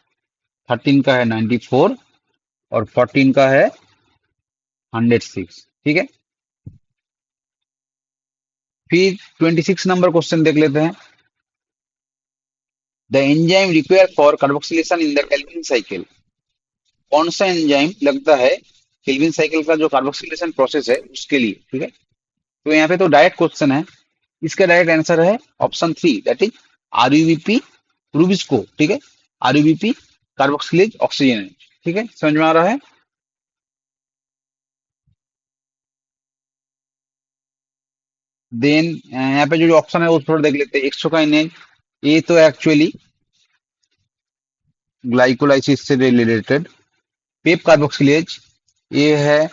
Speaker 1: 13 का है 94 और 14 का है 106, ठीक है। फिर 26 नंबर क्वेश्चन देख लेते हैं। The enzyme require for carboxylation in the Calvin cycle. कौन सा एंजाइम लगता है केल्विन साइकिल का जो कार्बोक्सिलेशन प्रोसेस है उसके लिए, ठीक है। तो यहाँ पे तो डायरेक्ट क्वेश्चन है। इसका डायरेक्ट आंसर है option three, that is RuBP rubisco, ठीक है। आरयूबीपी कार्बोक्सिलेज ऑक्सीजनेज, ठीक है, समझ में आ रहा है। देन यहाँ पे जो ऑप्शन है वो थोड़ा देख लेते हैं। एक्सोकाइनेज, ये तो एक्चुअली ग्लाइकोलाइसिस से रिलेटेड। पेप कार्बोक्सिलेज, ये है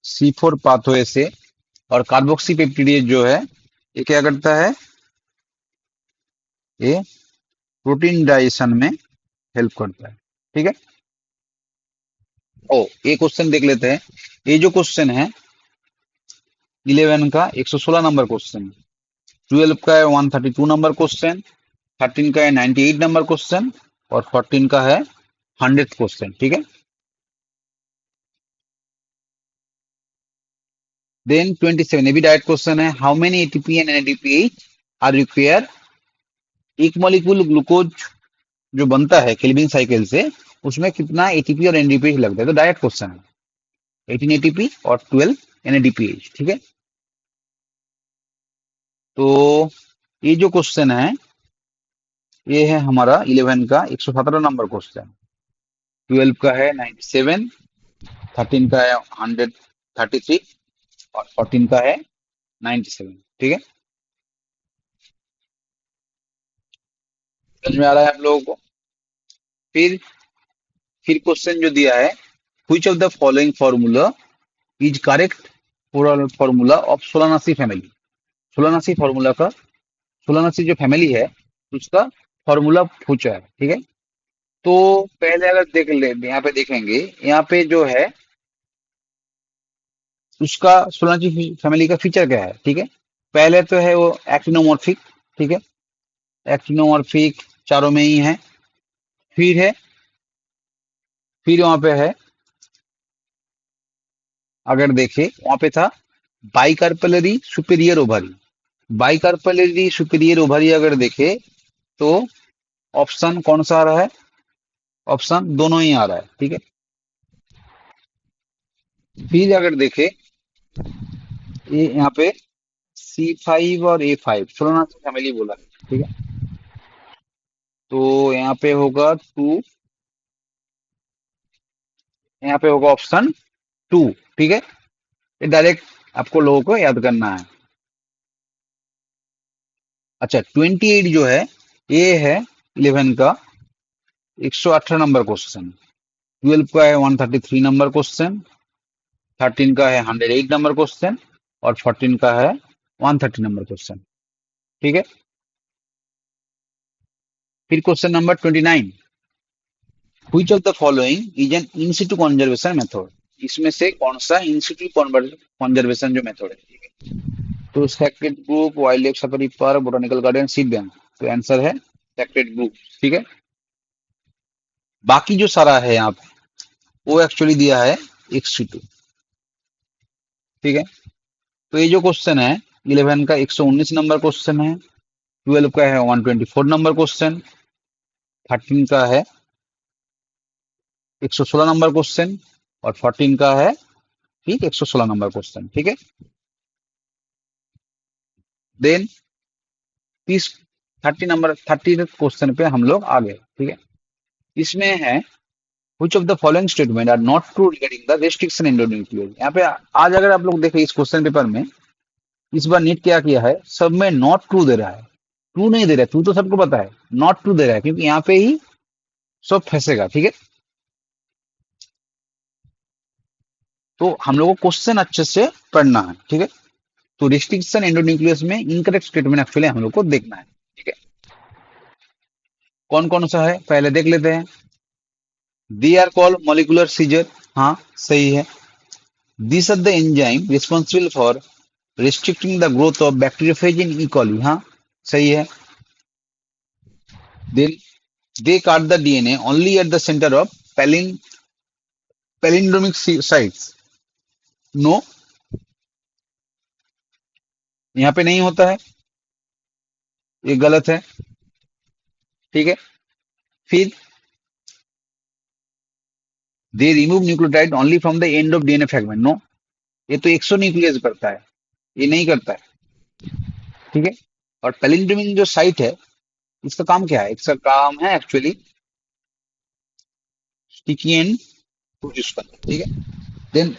Speaker 1: C4 पाथवे से। और कार्बोक्सी पेप्टिडेज जो है ये क्या करता है? ये प्रोटीन डाइजेशन में हेल्प करता है, ठीक है। ओ, ये क्वेश्चन देख लेते हैं। ये जो क्वेश्चन है 11 का 116 नंबर क्वेश्चन, 12 का है 132 नंबर क्वेश्चन, 13 का है 98 नंबर क्वेश्चन और 14 का है 100th क्वेश्चन, ठीक है। देन 27, ये भी डायरेक्ट क्वेश्चन है। How many ATP and NADPH are require. एक मॉलिक्यूल ग्लूकोज जो बनता है केल्विन साइकिल से, उसमें कितना एटीपी और एनएडीपीएच लगता है? तो डायरेक्ट क्वेश्चन है, 18 एटीपी और 12 एनएडीपीएच, ठीक है। तो ये जो क्वेश्चन है ये है हमारा 11 का 117 नंबर क्वेश्चन, 12 का है 97, 13 का है 133 और 14 का है 97, ठीक है। समझ में आ रहा है आप लोगों को? फिर फिर क्वेश्चन जो दिया है, which of the following formula is correct formula of Solanaceae family. Solanaceae formula का, सोलानासी जो फैमिली है उसका फॉर्मूला पूछा है, ठीक है। तो पहले अगर देख ले, यहाँ पे देखेंगे, यहाँ पे जो है उसका सोलानासी फैमिली का फीचर क्या है, ठीक है। पहले तो है वो एक्टिनोमॉर्फिक, ठीक है। एक्टिनोमॉर्फिक चारों में ही है। फिर है, फिर वहां पे है, अगर देखे वहां पे था bicarpellary superior ovary. Bicarpellary superior ovary अगर देखे तो ऑप्शन कौन सा आ रहा है? ऑप्शन दोनों ही आ रहा है, ठीक है। फिर अगर देखे ये यहाँ पे C5 और A5 सोलोनासी फैमिली बोला है, ठीक है। तो यहाँ पे होगा टू, यहाँ पे होगा ऑप्शन टू, ठीक है। ये डायरेक्ट आपको लोगों को याद करना है। अच्छा, 28 जो है ये है 11 का 118 नंबर क्वेश्चन, 12 का है 133 नंबर क्वेश्चन, 13 का है 108 नंबर क्वेश्चन और 14 का है 130 नंबर क्वेश्चन, ठीक है। फिर question number 29, which of the following is an in Situ conservation method. इसमें से कौन सा इन सिटू कंजर्वेशन जो मेथड है, ठीक है। तो sacred group, wild life safari park, botanical garden, seed bank. तो आंसर है सेक्रेड ग्रुप, ठीक है। बाकी जो सारा है यहाँ पे वो एक्चुअली दिया है एक्स2, ठीक है। तो ये जो क्वेश्चन है 11 का 119 नंबर क्वेश्चन है, 12 का है 124 नंबर क्वेश्चन, 13 का है 116 नंबर क्वेश्चन और 14 का है ठीक 116 नंबर क्वेश्चन, ठीक है। देन 30 30 नंबर 30 क्वेश्चन पे हम लोग आ गए, ठीक है। इसमें है which of the following statement are not true regarding the restriction endonuclease. यहाँ पे आज अगर आप लोग देखें इस क्वेश्चन पेपर में, इस बार नीट क्या किया है, सब में नॉट ट्रू दे रहा है। ट्रू नहीं दे रहा है, ट्रू तो सबको पता है, नॉट ट्रू दे रहा है क्योंकि यहाँ पे ही सब फंसेगा, ठीक है। तो हम लोग को क्वेश्चन अच्छे से पढ़ना है, ठीक है। तो रिस्ट्रिक्शन एंडोन्यूक्लियस में इनकरेक्ट स्टेटमेंट एक्चुअली हम लोग को देखना है, ठीक है। कौन कौन सा है पहले देख लेते हैं। They are called molecular scissor, हाँ सही है। This are the enzyme responsible for restricting the growth of bacteriophage in E coli, हाँ सही है। Then they cut the DNA only at the centre of palindromic sites, no, यहाँ पे नहीं होता है, ये गलत है, ठीक है। फिर they remove nucleotide only from the end of DNA fragment, no, ये तो एक्सो न्यूक्लियस करता है, ये नहीं करता है, ठीक है। और पैलिंड्रोमिक जो साइट है, इसका काम क्या है, इसका काम है एक्चुअली स्टिकी एंड प्रोड्यूस करना, ठीक है। देन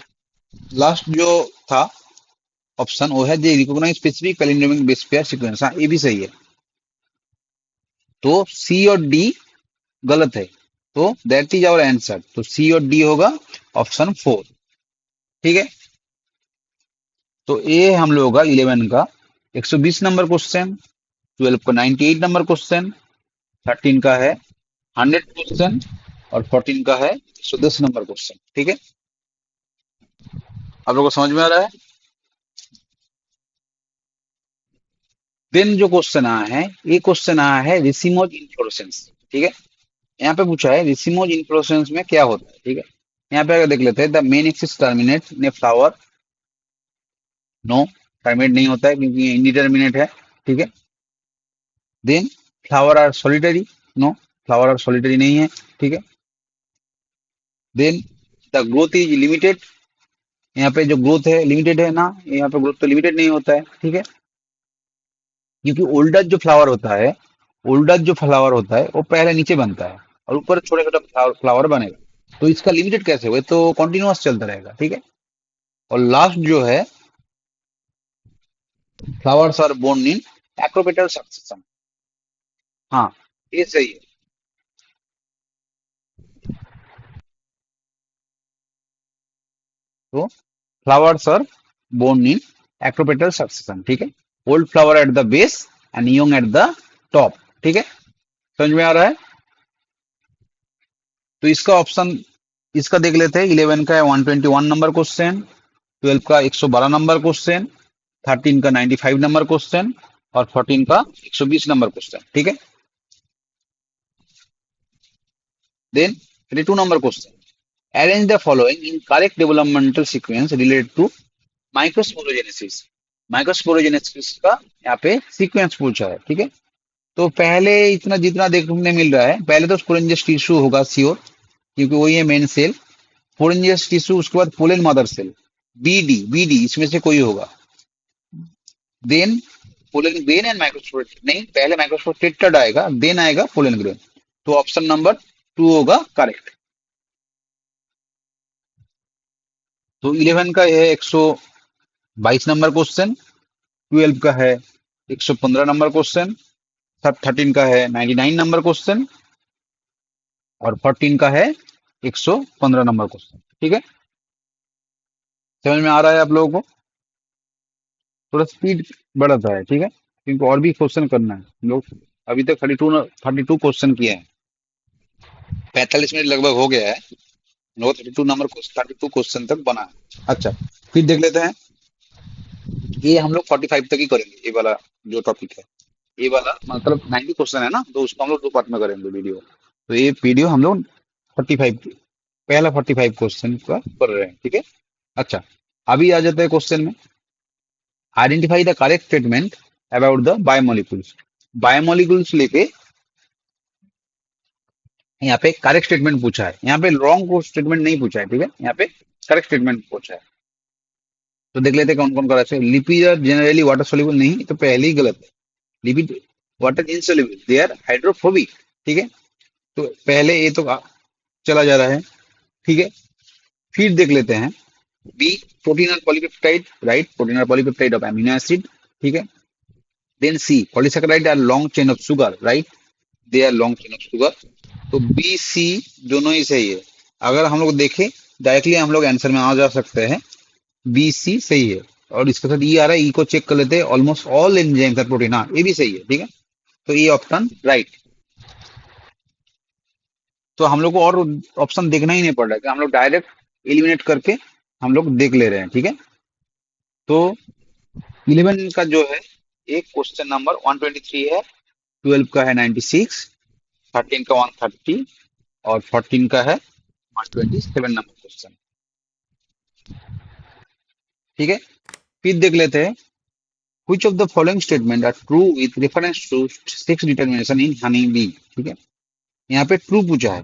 Speaker 1: लास्ट जो था ऑप्शन वो है they recognise specific palindromic base pair sequence, हाँ ये भी सही है। तो सी और डी गलत है, तो दैट इज आवर आंसर, तो सी और डी होगा ऑप्शन 4, ठीक है। तो ये हम लोगों का 11 का 120 नंबर क्वेश्चन, 12 का 98 नंबर क्वेश्चन, 13 का है 100 क्वेश्चन और 14 का है 110 नंबर क्वेश्चन, ठीक है। आप लोगों को समझ में आ रहा है। देन जो क्वेश्चन आया है, ये क्वेश्चन आया है रिसीमोज इन्फ्लोरेसेंस, ठीक है। यहाँ पे पूछा है रिसीमोज इन्फ्लोरेसेंस में क्या होता है, ठीक है। यहाँ पे अगर देख लेते हैं the main axis terminate in a flower, no terminate नहीं होता है क्योंकि ये इंडिटर्मिनेट है, ठीक है। Then flower are solitary, no flower are solitary नहीं है, ठीक है। Then the growth is limited, यहाँ पे जो ग्रोथ है लिमिटेड है ना, यहाँ पे ग्रोथ तो लिमिटेड नहीं होता है, ठीक है। क्योंकि ओल्डर जो फ्लावर होता है, ओल्डर जो फ्लावर होता है वो पहले नीचे बनता है और ऊपर छोटे छोटे फ्लावर बनेगा, तो इसका लिमिटेड कैसे हुए, तो कॉन्टिन्यूअस चलता रहेगा, ठीक है। और लास्ट जो है flowers are borne in acropetal succession, हाँ ये सही है। तो flowers are borne in acropetal succession, ठीक है। Old flower at the base and young at the top, ठीक है। समझ में आ रहा है। तो इसका ऑप्शन इसका देख लेते हैं। 11 का 121 नंबर क्वेश्चन, 12 का 112 नंबर क्वेश्चन, 13 का 95 नंबर क्वेश्चन और 14 का 120 नंबर क्वेश्चन, ठीक है। Then 32 number question, arrange the following in correct developmental sequence related to microsporogenesis, microsporogenesis का यहाँ पे सीक्वेंस पूछा है, ठीक है। तो पहले इतना जितना देखने मिल रहा है, पहले तो स्पोरेंजियस टिश्यू होगा श्योर, क्योंकि वही है मेन सेल, स्पोरेंजियस टिश्यू, उसके बाद pollen mother cell, BD BD इसमें से कोई होगा। Then pollen grain and microspore, नहीं पहले माइक्रोस्पोर आएगा, देन आएगा पोलन ग्रेन, तो ऑप्शन नंबर 2 होगा करेक्ट। तो 11 का है 122 नंबर क्वेश्चन, 12 का है 115 नंबर क्वेश्चन, 13 का है 99 नंबर क्वेश्चन और 14 का है 115 नंबर क्वेश्चन, ठीक है। समझ में आ रहा है आप लोगों को। थोड़ा स्पीड बढ़ाता है, ठीक है, क्योंकि और भी क्वेश्चन करना है हम लोग। अभी तक 32 क्वेश्चन किए हैं, 45 मिनट लगभग हो गया है, हम लोग 32 क्वेश्चन तक बना है। अच्छा, फिर देख लेते हैं। ये हम लोग 45 तक ही करेंगे, ये वाला जो टॉपिक है, ये वाला मतलब 90 क्वेश्चन है ना, तो उसको हम लोग 2 पार्ट में करेंगे वीडियो। तो ये वीडियो हम लोग 45 पहला 45 क्वेश्चन का कर रहे हैं, ठीक है। अच्छा, अभी आ जाते हैं क्वेश्चन में। Identify the correct statement about the biomolecules, biomolecules लेके यहाँ पे करेक्ट स्टेटमेंट पूछा है, यहाँ पे रॉन्ग स्टेटमेंट नहीं पूछा है, ठीक है, यहाँ पे करेक्ट स्टेटमेंट पूछा है। तो देख लेते हैं कौन कौन करेक्ट है। Lipid are generally water soluble, नहीं तो पहले ही गलत है। Lipid water insoluble, they are hydrophobic, ठीक है, तो पहले ये तो चला जा रहा है, ठीक है। फिर देख लेते हैं बी, प्रोटीन और पॉलीपेप्टाइड, राइट, प्रोटीन और पॉलीपेप्टाइड ऑफ अमीनो एसिड, ठीक है। Then C, polysaccharide are long chain of sugar, right, they are long chain of sugar, तो बी सी दोनों ही सही है। अगर हम लोग देखें डायरेक्टली हम लोग आंसर में आ जा सकते हैं, बी सी सही है। और इसके साथ ई आ रहा है, ई को चेक कर लेते हैं, almost all enzymes are protein, हाँ ये भी सही है, ठीक है। तो ये ऑप्शन राइट। तो हम लोग को और ऑप्शन देखना ही नहीं पड़ रहा है कि हम लोग डायरेक्ट एलिमिनेट करके हम लोग देख ले रहे हैं, ठीक है। तो 11 का जो है, एक क्वेश्चन नंबर 123 है, 12 का है 96, 13 का 130 और 14 का है 127 नंबर क्वेश्चन, ठीक है। फिर देख लेते हैं, which of the following statement are true with reference to sex determination in honey bee, ठीक है। यहाँ पे ट्रू पूछा है,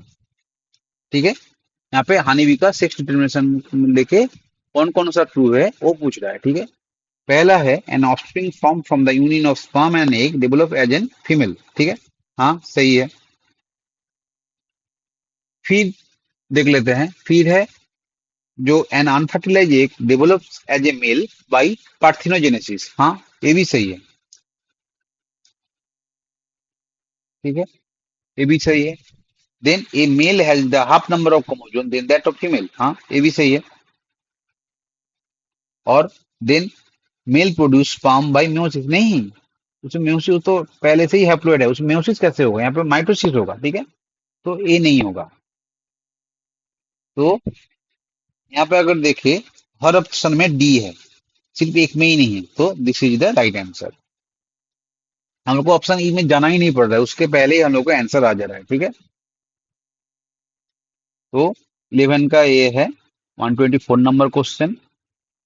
Speaker 1: ठीक है। यहाँ पे हनी बी का सेक्स डिटरमिनेशन लेके कौन कौन सा ट्रू है वो पूछ रहा है, ठीक है। पहला है an offspring form from the union of sperm and egg develop as an female, ठीक है, हाँ सही है। फिर देख लेते हैं, फिर है जो an unfertilize egg develops as a male by parthenogenesis, हाँ ये भी सही है, ठीक है, ये भी सही है। Then a male has the half number of chromosome then that of female, हाँ ये भी सही है। और then male produce sperm by meiosis, नहीं, उसमें म्योसिस तो पहले से ही हैप्लोइड है, उसमें म्योसिस कैसे होगा, यहाँ पे माइटोसिस होगा, ठीक है। तो ये नहीं होगा। तो यहाँ पे अगर देखें, हर ऑप्शन में डी है, सिर्फ एक में ही नहीं है, तो this is the right answer. हम लोग को ऑप्शन ई में जाना ही नहीं पड़ रहा है, उसके पहले ही हम लोग को आंसर आ जा रहा है, ठीक है। तो 11 का ये है 124 नंबर क्वेश्चन,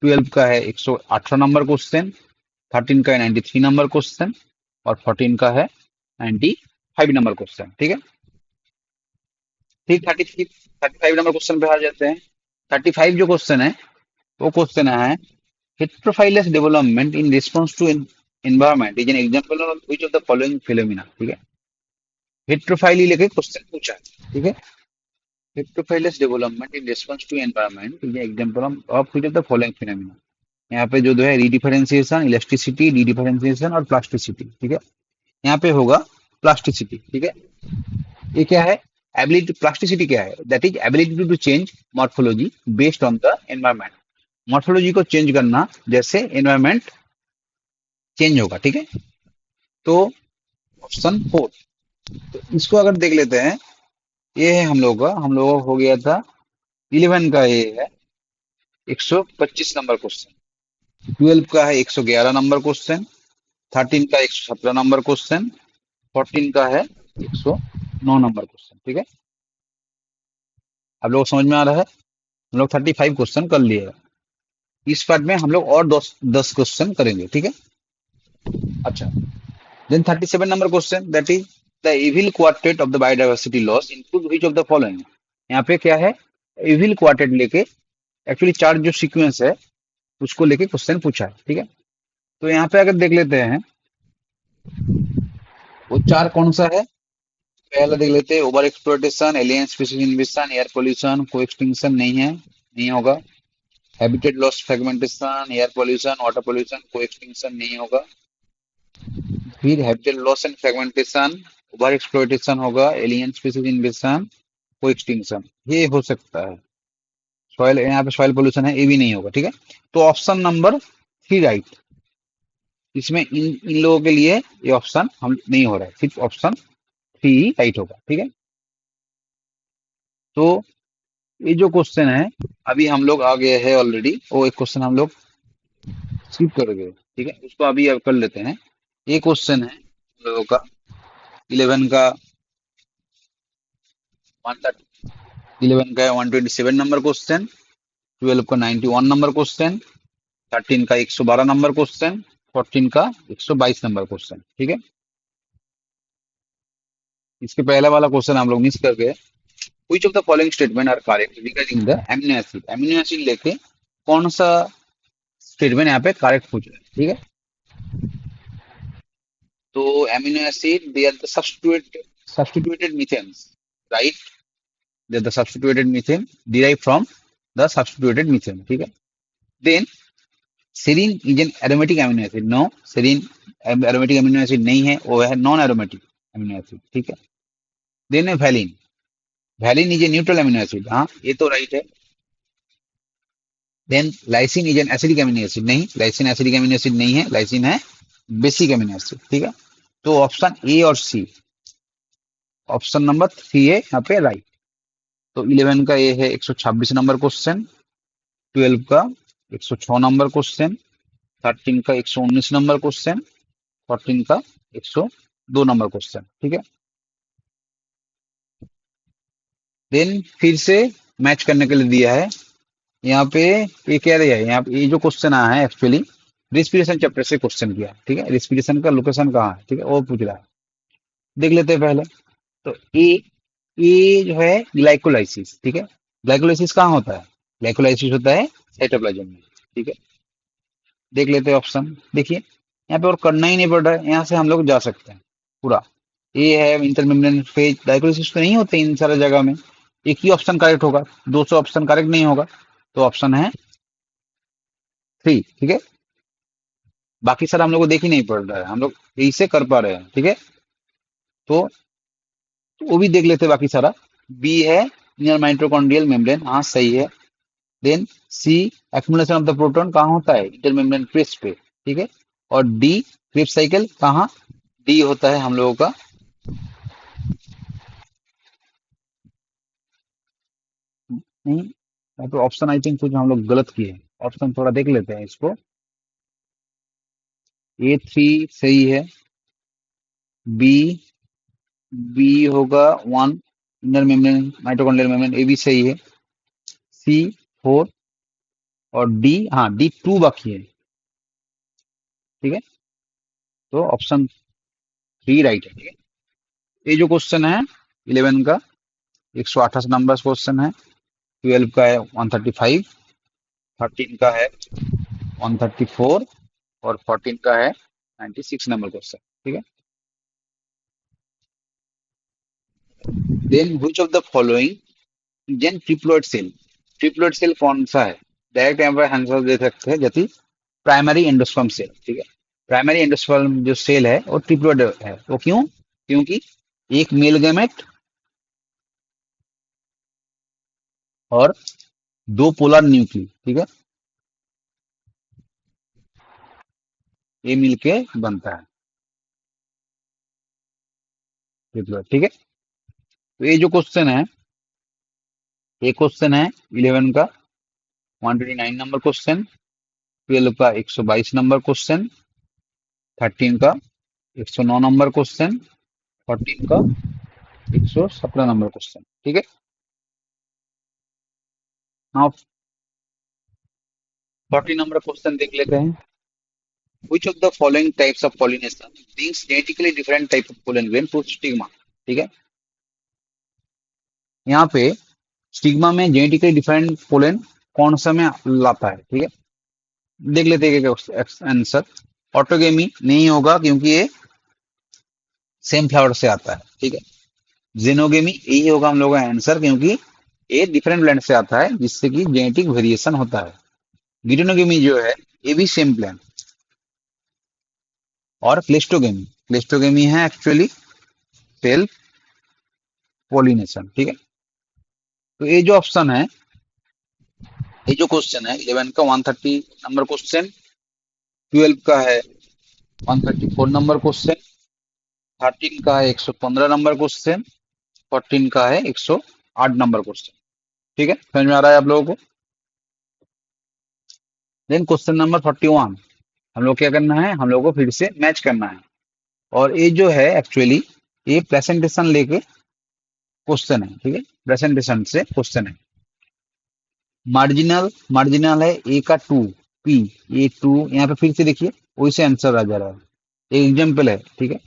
Speaker 1: 12 का है 118 नंबर क्वेश्चन, 13 का है 93 नंबर क्वेश्चन और 14 का है 95 नंबर क्वेश्चन, ठीक है। ठीक, 35 नंबर क्वेश्चन पे आ जाते हैं। 35 जो क्वेश्चन है, वो क्वेश्चन है heterophyllous development in response to environment is an example of which of the following phenomena, ठीक है। हेट्रोफाइली लेके क्वेश्चन पूछा है, ठीक है। Heterophyllous development in response to environment is an example of which of the following phenomena. यहाँ पे जो दो है, रीडिफरेंशिएशन, इलास्टिसिटी, डिफरेंशिएशन और प्लास्टिसिटी, ठीक है। यहाँ पे होगा प्लास्टिसिटी, ठीक है। ये क्या है, एबिलिटी, प्लास्टिसिटी क्या है, that is ability to change morphology based on the environment, morphology को चेंज करना जैसे एनवायरनमेंट चेंज होगा, ठीक है। तो ऑप्शन 4, तो इसको अगर देख लेते हैं, ये है हम लोगों का हो गया था 11 का, ये है 125 नंबर क्वेश्चन, 12 का है 111 नंबर क्वेश्चन, 13 का 117 नंबर क्वेश्चन, 14 का है 109 नंबर क्वेश्चन, ठीक है। आप लोग को समझ में आ रहा है, हम लोग 35 क्वेश्चन कर लिए हैं। इस पार्ट में हम लोग और 10 क्वेश्चन करेंगे, ठीक है। अच्छा, then 37 number question, that is the evil quartet of the biodiversity loss include which of the following. यहाँ पे क्या है, इविल क्वार्टेट लेके एक्चुअली चार जो सीक्वेंस है उसको लेके क्वेश्चन पूछा है, ठीक है। तो यहाँ पे अगर देख लेते हैं, वो चार कौन सा है, पहला देख लेते हैं, over exploitation, alien species invasion, air pollution, को एक्सटिंक्शन नहीं है, नहीं होगा। Habitat loss, fragmentation, air pollution, water pollution, को एक्सटिंक्शन नहीं होगा। फिर habitat loss and fragmentation, over exploitation होगा, एलियन स्पीशीज इन्वेजन, को एक्सटिंक्शन, ये हो सकता है। सॉइल, यहाँ पे सॉइल पोल्यूशन है, ये भी नहीं होगा, ठीक है। तो ऑप्शन नंबर 3 राइट। इसमें इन लोगों के लिए ये ऑप्शन हम नहीं हो रहा है, सिर्फ ऑप्शन 3 राइट होगा, ठीक है। तो ये जो क्वेश्चन है, अभी हम लोग आ गए हैं ऑलरेडी, वो एक क्वेश्चन हम लोग स्किप कर गए, ठीक है, उसको अभी अब कर लेते हैं। ये क्वेश्चन है हम लोगों का 11 का 130, 11 का 127 नंबर क्वेश्चन, 12 का 91 नंबर क्वेश्चन, 13 का 112 नंबर क्वेश्चन, 14 का 122 नंबर क्वेश्चन, ठीक है। इसके पहला वाला क्वेश्चन हम लोग मिस कर गए। Which of the following statement are correct regarding the amino acid? Amino acid लेके कौन सा स्टेटमेंट यहाँ पे करेक्ट पूछ रहा है, ठीक है। तो amino acid, they are the substituted methanes, right? They are the substituted methane derived from the substituted methane, ठीक है। Then serine is an aromatic amino acid. No, serine aromatic amino acid नहीं है, वो है नॉन aromatic amino acid, ठीक है। Then है valine is a neutral amino acid, हाँ ये तो राइट है। Then lysine is an acidic amino acid, नहीं लाइसिन एसिडिक एमिनो एसिड नहीं है, लाइसिन है बेसिक एमिनो एसिड, ठीक है। तो ऑप्शन ए और सी, ऑप्शन नंबर 3 है यहाँ पे राइट। तो 11 का ये है 126 नंबर क्वेश्चन, 12 का 106 नंबर क्वेश्चन, 13 का 119 नंबर क्वेश्चन, 14 का 102 नंबर क्वेश्चन, ठीक है। देन फिर से मैच करने के लिए दिया है यहाँ पे, ये कह रही है यहाँ पे, ये जो क्वेश्चन आया है एक्चुअली रिस्पिरेशन चैप्टर से क्वेश्चन किया है, ठीक है। रिस्पिरेशन का लोकेशन कहाँ है, ठीक है, वो पूछ रहा है। देख लेते हैं पहले। तो ए जो है ग्लाइकोलाइसिस, ठीक है। ग्लाइकोलाइसिस कहाँ होता है? ग्लाइकोलाइसिस होता है साइटोप्लाज्म में, ठीक है। देख लेते हैं ऑप्शन। देखिए यहाँ पे और करना ही नहीं पड़ रहा है, यहाँ से हम लोग जा सकते हैं पूरा। ए है इंटरमेम्ब्रेन फेज, ग्लाइकोलाइसिस तो नहीं होते इन सारे जगह में, एक ही ऑप्शन करेक्ट होगा, 200 ऑप्शन करेक्ट नहीं होगा। तो ऑप्शन है 3, ठीक है। बाकी सारा हम लोग को देख ही नहीं पड़ रहा है, हम लोग यही से कर पा रहे हैं, ठीक है। तो वो भी देख लेते हैं बाकी सारा। बी है इनर माइटोकॉन्ड्रियल मेम्ब्रेन, हाँ सही है। Then C accumulation of the proton कहाँ होता है? इंटरमेम्ब्रेन क्रिस्प पे, ठीक है। और डी क्रिप्स साइकिल कहाँ? डी होता है हम लोगों का, नहीं यहाँ पे ऑप्शन आई थिंक कुछ हम लोग गलत किए हैं, ऑप्शन थोड़ा देख लेते हैं इसको। A3 सही है, बी बी होगा 1 इनर मेम्ब्रेन माइटोकॉन्ड्रियल मेम्ब्रेन, ए भी सही है। सी 4 और डी, हाँ D2 बाकी है, ठीक है। तो ऑप्शन 3 राइट है, ठीक है। ये जो क्वेश्चन है 11 का 128 नंबर क्वेश्चन है, 12 का है 135, 13 का है 134 और 14 का है 96 नंबर क्वेश्चन, ठीक है। Then which of the following gene triploid cell, triploid cell कौन सा है? डायरेक्ट यहाँ पर आंसर दे सकते हैं, जैसे प्राइमरी एंडोस्पर्म सेल, ठीक है। प्राइमरी एंडोस्पर्म जो सेल है वो ट्रिप्लोइड है, वो क्यों? क्योंकि एक मेल गैमेट और 2 पोलर न्यूक्ली, ठीक है, ये मिलके बनता है ट्रिप्लोइड, ठीक है। तो ये जो क्वेश्चन है, ये क्वेश्चन है 11 का 129 नंबर क्वेश्चन, 12 का 122 नंबर क्वेश्चन, 13 का 109 नंबर क्वेश्चन, 14 का 117 नंबर क्वेश्चन, ठीक है। नाउ 40 नंबर क्वेश्चन देख लेते हैं। Which of the following types of pollination brings genetically different type of pollen grain to stigma, ठीक है। यहाँ पे स्टिग्मा में जेनेटिकली डिफरेंट पोलन कौन सा में लाता है, ठीक है। देख लेते हैं आंसर। ऑटोगेमी नहीं होगा क्योंकि ये सेम फ्लावर से आता है, ठीक है। जेनोगेमी यही होगा हम लोगों का आंसर, क्योंकि ये डिफरेंट प्लांट से आता है जिससे कि जेनेटिक वेरिएशन होता है। गिटेनोगेमी जो है ये भी सेम प्लांट। और क्लिस्टोगेमी, क्लिस्टोगेमी है एक्चुअली सेल्फ पोलिनेशन, ठीक है। तो ये जो ऑप्शन है, ये जो क्वेश्चन है 11 का 130 नंबर क्वेश्चन, 12 का है 134 नंबर क्वेश्चन, 13 का है 115 नंबर क्वेश्चन, 14 का है 108 नंबर क्वेश्चन, ठीक है। समझ में आ रहा है आप लोगों को? देन क्वेश्चन नंबर 41, हम लोग क्या करना है, हम लोग को फिर से मैच करना है। और ये जो है एक्चुअली ये प्रेजेंटेशन लेके क्वेश्चन है, ठीक है, प्रेजेंटेशन से क्वेश्चन है। मार्जिनल, मार्जिनल है ए का 2 पी, ए 2 यहाँ पे फिर से देखिए वही से आंसर आ जा रहा है, एक एग्जाम्पल है, ठीक है।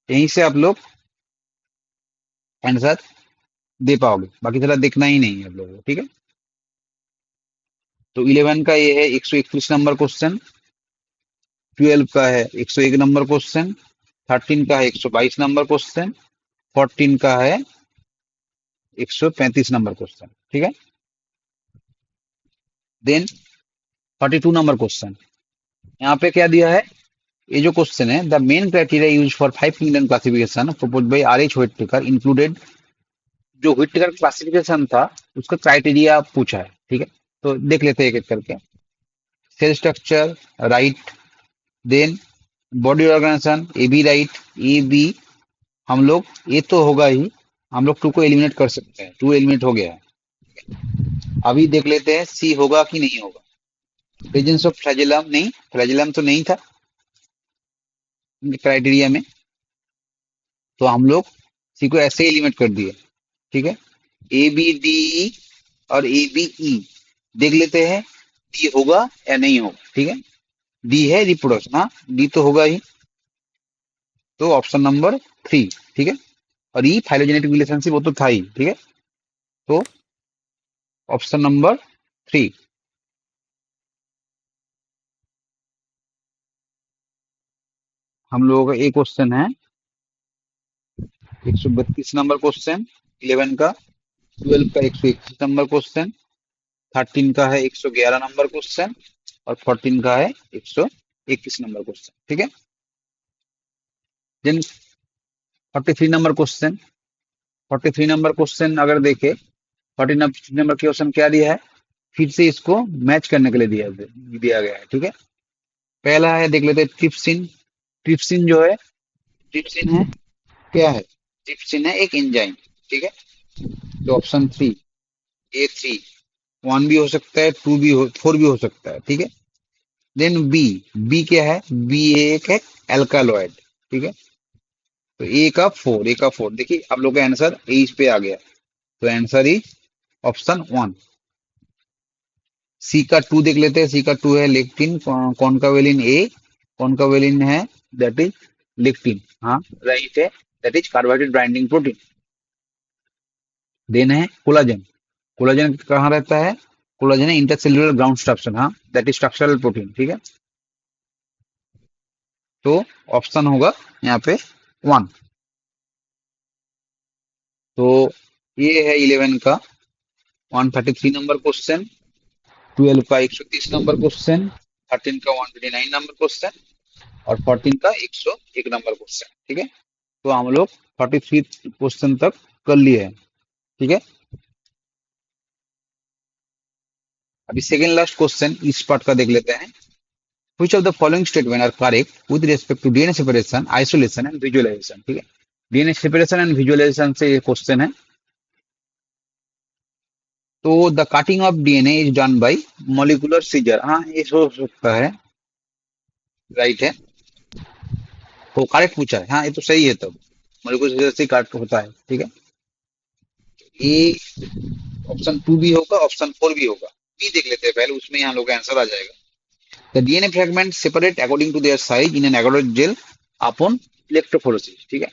Speaker 1: यहीं से आप लोग आंसर दे पाओगे, बाकी सारा देखना ही नहीं है आप लोगों को, ठीक है। तो 11 का ये है 131 नंबर क्वेश्चन, 12 का है 101 नंबर क्वेश्चन, 13 का है 122 नंबर क्वेश्चन, 14 का है 135 नंबर क्वेश्चन, ठीक है। देन 42 नंबर क्वेश्चन, यहाँ पे क्या दिया है, ये जो क्वेश्चन है, the main criteria use for 5 kingdom classification propose by R.H. Whittaker included, जो व्हिटेकर क्लासिफिकेशन था उसका क्राइटेरिया पूछा है, ठीक है। तो देख लेते हैं एक एक करके। Cell structure right, then body organization A B right, A B हम लोग ए तो होगा ही, हम लोग टू को एलिमिनेट कर सकते हैं, टू एलिमिनेट हो गया है। अभी देख लेते हैं सी होगा कि नहीं होगा। प्रेजेंस ऑफ फ्लैजेलम, नहीं फ्लैजेलम तो नहीं था क्राइटेरिया में, तो हम लोग सी को ऐसे ही एलिमिनेट कर दिए। ठीक है, ए बी डी ई और ए बी ई देख लेते हैं डी होगा या नहीं होगा। ठीक है, डी है रिप्रोडक्शन, हाँ डी तो होगा ही, तो ऑप्शन नंबर 3। ठीक है, और ई फाइलोजेनेटिक रिलेशनशिप वो तो था ही। ठीक है, तो ऑप्शन नंबर 3। हम लोगों का एक क्वेश्चन है 132 नंबर क्वेश्चन, 11 का, 12 का 121 नंबर क्वेश्चन, 13 का है 111 नंबर क्वेश्चन, और 14 का है 121 नंबर क्वेश्चन। ठीक है, then 43 number question, 43 number question अगर देखे, 43 नंबर क्वेश्चन क्या दिया है, फिर से इसको मैच करने के लिए दिया गया है। ठीक है, पहला है देख लेते हैं ट्रिप्सिन। ट्रिप्सिन जो है, ट्रिप्सिन है क्या है, ट्रिप्सिन है एक एंजाइम। ठीक है, तो ऑप्शन 3 A3, 1 भी हो सकता है, 2 भी हो, 4 भी हो सकता है। ठीक है, देन बी, बी क्या है, बी एक है एल्कालॉइड। ठीक है, तो ए का 4 देखिए आप लोग का आंसर ए पे आ गया, तो आंसर इज ऑप्शन 1। सी का 2 देख लेते हैं, सी का 2 है लेक्टिन, कॉन्कावेलिन ए, कॉन्कावेलिन है दैट इज लेक्टिन, हाँ राइट है, that is carbohydrate binding protein. Then है कोलाजन, कोलाजन कहाँ रहता है, कोलाजन है इंटरसेल्युलर ग्राउंड स्ट्रक्चर, हाँ दैट इज स्ट्रक्चरल प्रोटीन। ठीक है, तो ऑप्शन होगा यहाँ पे 1। तो ये है 11 का 133 नंबर क्वेश्चन, 12 का 130 नंबर क्वेश्चन, 13 का 129 नंबर क्वेश्चन, और 14 का 101 नंबर क्वेश्चन। ठीक है, तो हम लोग 43 क्वेश्चन तक कर लिए हैं। ठीक है, अभी सेकेंड लास्ट क्वेश्चन इस पार्ट का देख लेते हैं। Which of the following statement are correct with respect to DNA separation, isolation and visualization? ठीक है, डीएनए सेपरेशन एंड विजुअलाइजेशन से ये क्वेश्चन है। तो the cutting of DNA is done by molecular scissor, हाँ ये हो सकता है, राइट है, तो करेक्ट पूछा है, हाँ ये तो सही है, तब मॉलिक्यूलर सीजर से काट होता है। ठीक है, ये ऑप्शन 2 भी होगा, ऑप्शन 4 भी होगा, बी देख लेते हैं पहले, उसमें यहाँ लोग का आंसर आ जाएगा। The DNA fragment separate according to their size in an एगोडोट जेल अपॉन इलेक्ट्रोफोरेसिस। ठीक है,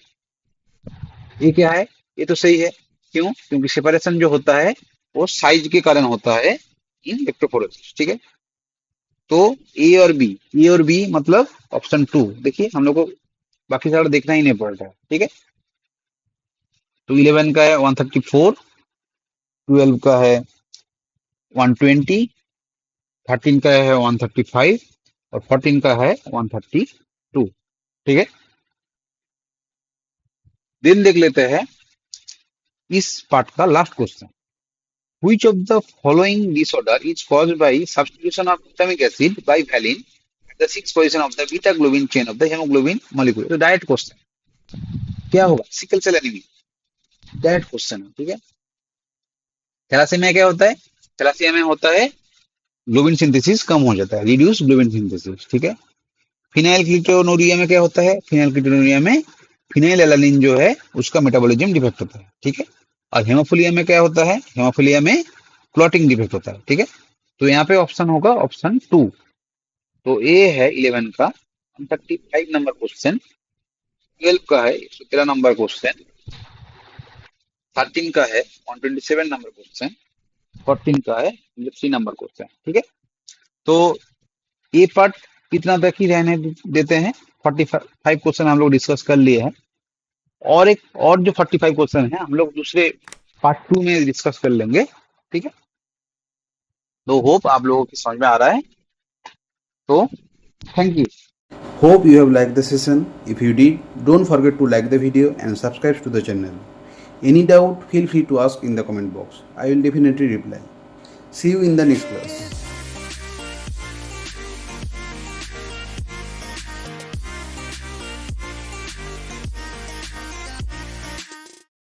Speaker 1: ये क्या है, ये तो सही है, क्यों, क्योंकि सेपरेशन जो होता है वो साइज के कारण होता है इन इलेक्ट्रोफोरेसिस। ठीक है, तो ए और बी मतलब ऑप्शन 2, देखिए हम लोग को बाकी सारा देखना ही नहीं पड़ रहा है। ठीक है, तो 11 का है 134, 12 का है 120, 13 का है 135, और 14 का है 132। ठीक है, दिन देख लेते हैं इस पार्ट का last question. Which of the following disorder is caused by substitution of glutamic acid by valine at the 6th position of the beta globin chain of the hemoglobin molecule? तो डायरेक्ट क्वेश्चन क्या होगा, sickle cell anaemia, direct question है। ठीक है, थैलासेमिया क्या होता है, थैलासेमिया में होता है ग्लोबिन सिंथेसिस कम हो जाता है, रिड्यूस ग्लोबिन सिंथेसिस। ठीक है, फिनाइल कीटोनुरिया में क्या होता है, फिनाइल कीटोनुरिया में फिनाइल एलानिन जो है उसका मेटाबॉलिज्म डिफेक्ट होता है। ठीक है, और हेमोफिलिया में क्या होता है, हेमोफिलिया में क्लॉटिंग डिफेक्ट होता है। ठीक है, तो यहाँ पे ऑप्शन होगा ऑप्शन 2। तो ए है 11 का 135 नंबर क्वेश्चन, 12 का है 113 नंबर क्वेश्चन, 13 का है 127 नंबर क्वेश्चन, 14 का है 3 नंबर क्वेश्चन। ठीक है, तो ये पार्ट कितना तक ही रहने देते हैं, 45 क्वेश्चन हम लोग डिस्कस कर लिए हैं, और एक और जो 45 क्वेश्चन है हम लोग दूसरे पार्ट 2 में डिस्कस कर लेंगे। ठीक है, तो होप आप लोगों की समझ में आ रहा है, तो thank you.
Speaker 2: Hope you have liked the session. If you did, don't forget to like the video and subscribe to the channel. Any doubt, feel free to ask in the comment box. I will definitely reply. See you in the next class.